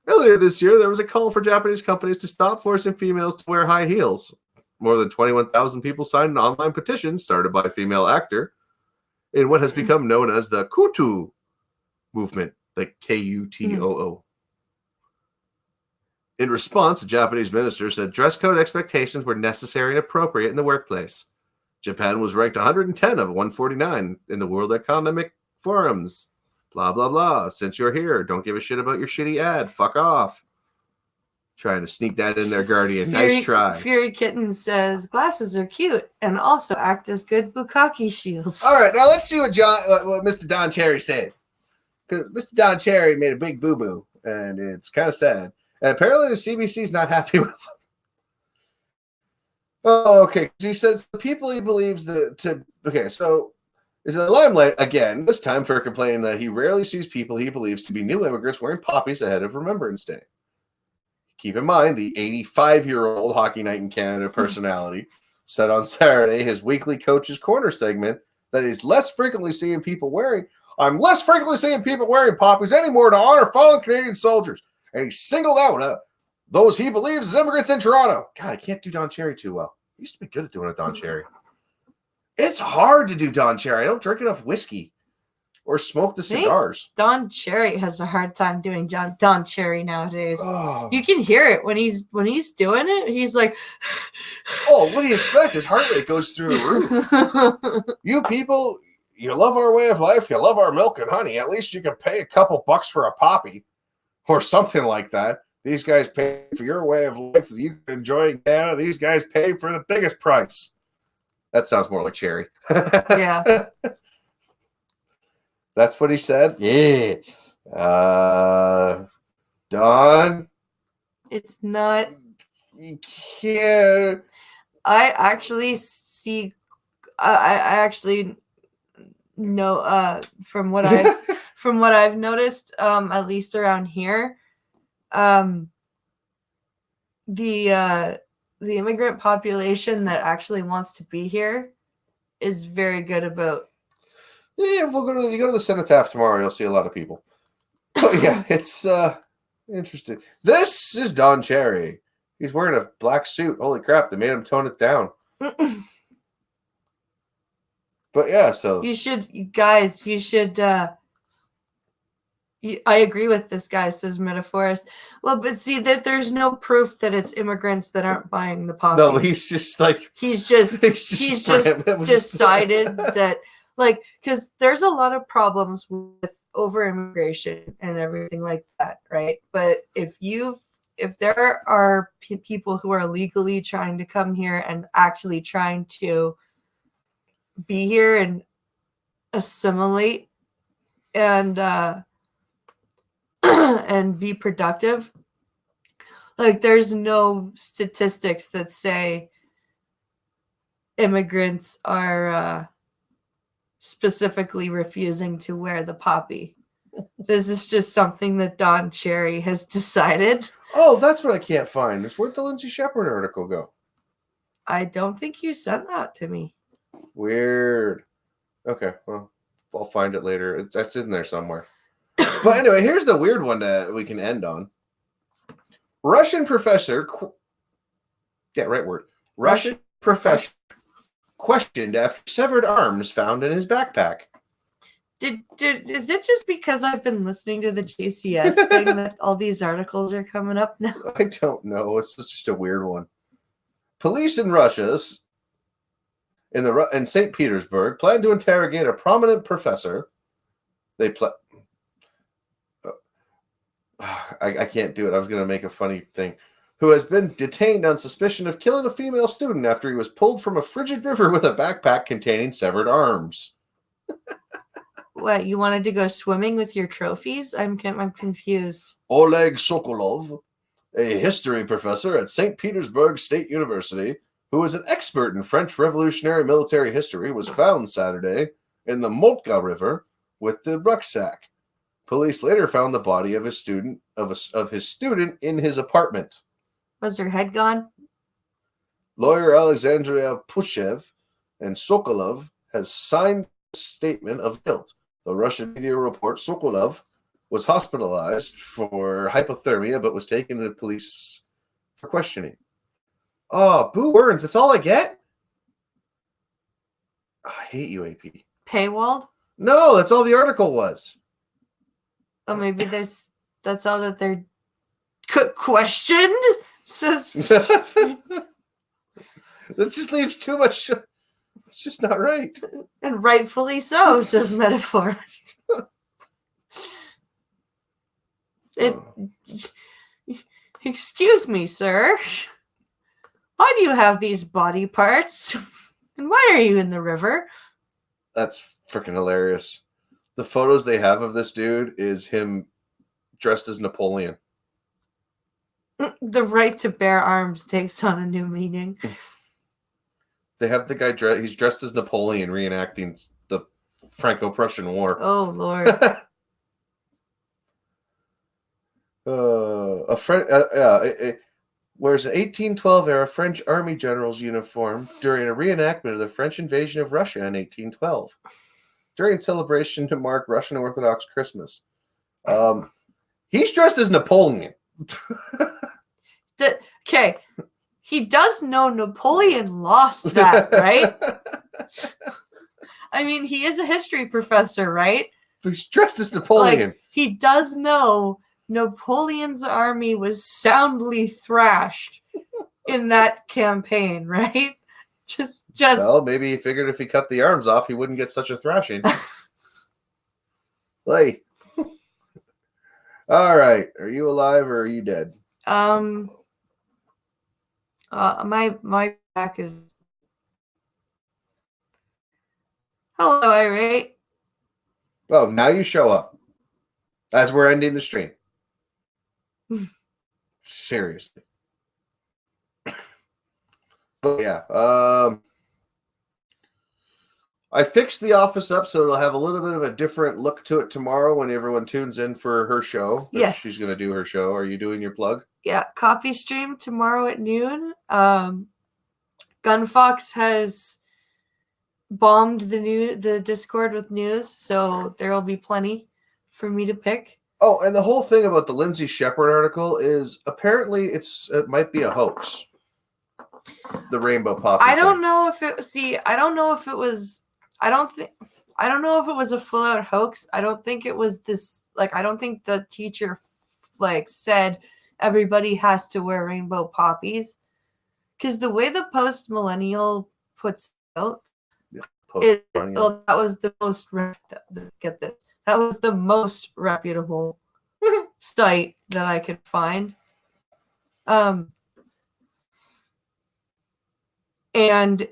Earlier this year, there was a call for Japanese companies to stop forcing females to wear high heels. More than 21,000 people signed an online petition started by a female actor in what has become known as the Kuto movement, like K-U-T-O-O. In response, a Japanese minister said dress code expectations were necessary and appropriate in the workplace. Japan was ranked 110 of 149 in the World Economic Forum's. Blah, blah, blah. Since you're here, don't give a shit about your shitty ad. Fuck off. Trying to sneak that in there, Guardian. Nice try. Fury Kitten says glasses are cute and also act as good bukkake shields. All right, now let's see what Mr. Don Cherry said. Because Mr. Don Cherry made a big boo-boo, and it's kind of sad. And apparently the CBC's not happy with him. Oh, okay. He says the people he believes okay, so is in the limelight again, this time for complaining that he rarely sees people he believes to be new immigrants wearing poppies ahead of Remembrance Day. Keep in mind, the 85-year-old Hockey Night in Canada personality said on Saturday his weekly Coach's Corner segment that he's less frequently seeing people wearing. I'm less frequently seeing people wearing poppies anymore to honor fallen Canadian soldiers. And he singled out those he believes is immigrants in Toronto. God, I can't do Don Cherry too well. I used to be good at doing a Don Cherry. It's hard to do Don Cherry. I don't drink enough whiskey or smoke the cigars. Don Cherry has a hard time doing Don Cherry nowadays. Oh. You can hear it when he's doing it. He's like, oh, what do you expect? His heart rate goes through the roof. You people, you love our way of life. You love our milk and honey. At least you can pay a couple bucks for a poppy or something like that. These guys pay for your way of life. You can enjoy Canada. These guys pay for the biggest price. That sounds more like Cherry. Yeah. That's what he said? Yeah. Don? It's not. You can't. I actually see. I actually know from what I've noticed, at least around here, the immigrant population that actually wants to be here is very good about. Yeah, you go to the cenotaph tomorrow. You'll see a lot of people. Oh yeah, it's interesting. This is Don Cherry. He's wearing a black suit. Holy crap! They made him tone it down. But yeah, so you should. I agree with this guy, says Metaphorist. Well, but see that there's no proof that it's immigrants that aren't buying the poppies. no, he's just like he's just decided that, like, because there's a lot of problems with over immigration and everything like that, right? But if there are people who are legally trying to come here and actually trying to be here and assimilate and and be productive, like there's no statistics that say immigrants are specifically refusing to wear the poppy. This is just something that Don Cherry has decided. Oh, that's what I can't find. Where'd the Lindsay Shepherd article go? I don't think you sent that to me. Weird. Okay, well, I'll find it later. That's in there somewhere. But anyway, here's the weird one that we can end on. Russian professor. Russian professor questioned after severed arms found in his backpack. Is it just because I've been listening to the JCS thing that all these articles are coming up now? I don't know. It's just a weird one. Police in Russia, in St. Petersburg, plan to interrogate a prominent professor. I can't do it. I was going to make a funny thing. Who has been detained on suspicion of killing a female student after he was pulled from a frigid river with a backpack containing severed arms. What, you wanted to go swimming with your trophies? I'm confused. Oleg Sokolov, a history professor at St. Petersburg State University, who is an expert in French Revolutionary military history, was found Saturday in the Moltva River with the rucksack. Police later found the body of his student in his apartment. Was her head gone? Lawyer Alexandria Pushev and Sokolov has signed a statement of guilt. The Russian media report Sokolov was hospitalized for hypothermia but was taken to police for questioning. Oh, boo words. That's all I get? Oh, I hate you, AP. Paywalled? No, that's all the article was. Oh, maybe that's all that they're questioned? Says That just leaves too much. It's just not right. And rightfully so, says Metaphor. Excuse me, sir. Why do you have these body parts? And why are you in the river? That's freaking hilarious. The photos they have of this dude is him dressed as Napoleon. The right to bear arms takes on a new meaning. They have the guy, he's dressed as Napoleon reenacting the Franco-Prussian War. Oh, Lord. wears an 1812 era French army general's uniform during a reenactment of the French invasion of Russia in 1812, during celebration to mark Russian Orthodox Christmas. He's dressed as Napoleon. Okay, he does know Napoleon lost that, right? I mean, he is a history professor, right? He's dressed as Napoleon. Like, he does know Napoleon's army was soundly thrashed in that campaign, right? Just Well, maybe he figured if he cut the arms off, he wouldn't get such a thrashing. Like, all right. Are you alive or are you dead? My back is. Hello, Irate. Oh, now you show up as we're ending the stream. Seriously. But yeah, I fixed the office up so it'll have a little bit of a different look to it tomorrow when everyone tunes in for her show. Yes. She's going to do her show. Are you doing your plug? Yeah, coffee stream tomorrow at noon. Gunfox has bombed the Discord with news, so there will be plenty for me to pick. Oh, and the whole thing about the Lindsay Shepard article is apparently it might be a hoax. The rainbow pop. I don't know if it. I don't know if it was. I don't know if it was a full out hoax. I don't think it was this. Like, I don't think the teacher said everybody has to wear rainbow poppies, because the way the post millennial puts it out, that was the most. Get this. That was the most reputable site that I could find. And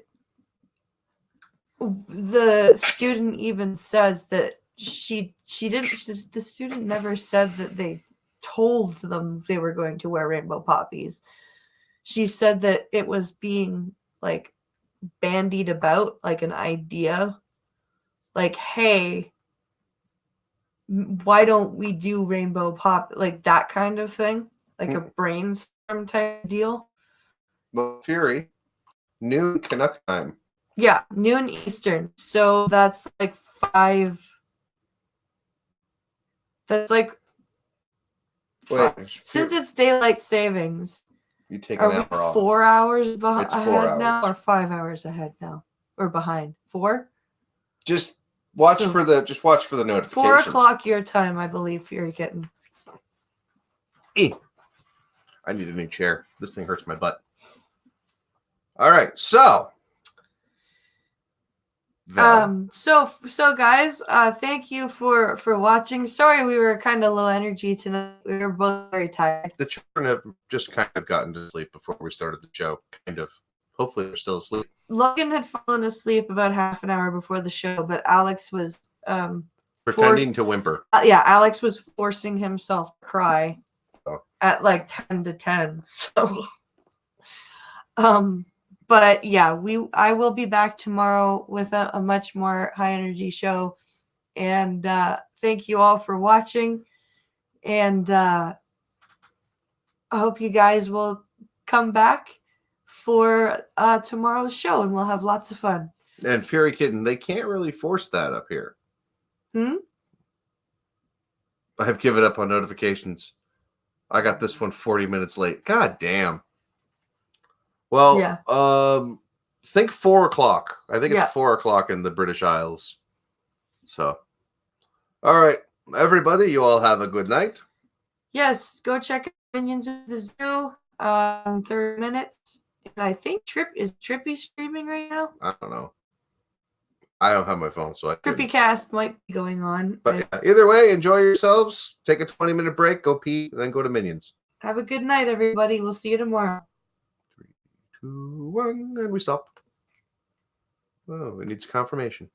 the student even says that the student never said that they told them they were going to wear rainbow poppies. She said that it was being like bandied about, like an idea, like, hey, why don't we do rainbow pop, like that kind of thing, like a brainstorm type deal. Well, Fury, noon Canuck time. Yeah, noon Eastern. So that's like 5. That's like. Wait, since it's daylight savings, you take an are hour off. 4 hours It's 4 ahead now, hours. or 5 hours ahead now, or behind? 4. Just watch So, for the notifications. 4 o'clock your time, I believe you're getting. I need a new chair. This thing hurts my butt. All right, so. So guys, thank you for watching. Sorry we were kind of low energy tonight. We were both very tired. The children have just kind of gotten to sleep before we started the show. Kind of. Hopefully they're still asleep. Logan had fallen asleep about half an hour before the show, but Alex was Pretending to whimper. Alex was forcing himself to cry at like 10 to 10. So but yeah, I will be back tomorrow with a much more high energy show. And thank you all for watching. And I hope you guys will come back for tomorrow's show, and we'll have lots of fun. And Fury Kitten, they can't really force that up here. I've given up on notifications. I got this one 40 minutes late. God damn. Well, yeah. Think 4 o'clock. I think it's 4 o'clock in the British Isles. So, all right, everybody, you all have a good night. Yes, go check out Minions at the Zoo. 30 minutes. And I think Trippy streaming right now? I don't know. I don't have my phone, so I Trippy Cast might be going on. But yeah, either way, enjoy yourselves. Take a 20-minute break, go pee, and then go to Minions. Have a good night, everybody. We'll see you tomorrow. 3, 2, 1, and we stop. Oh, it needs confirmation.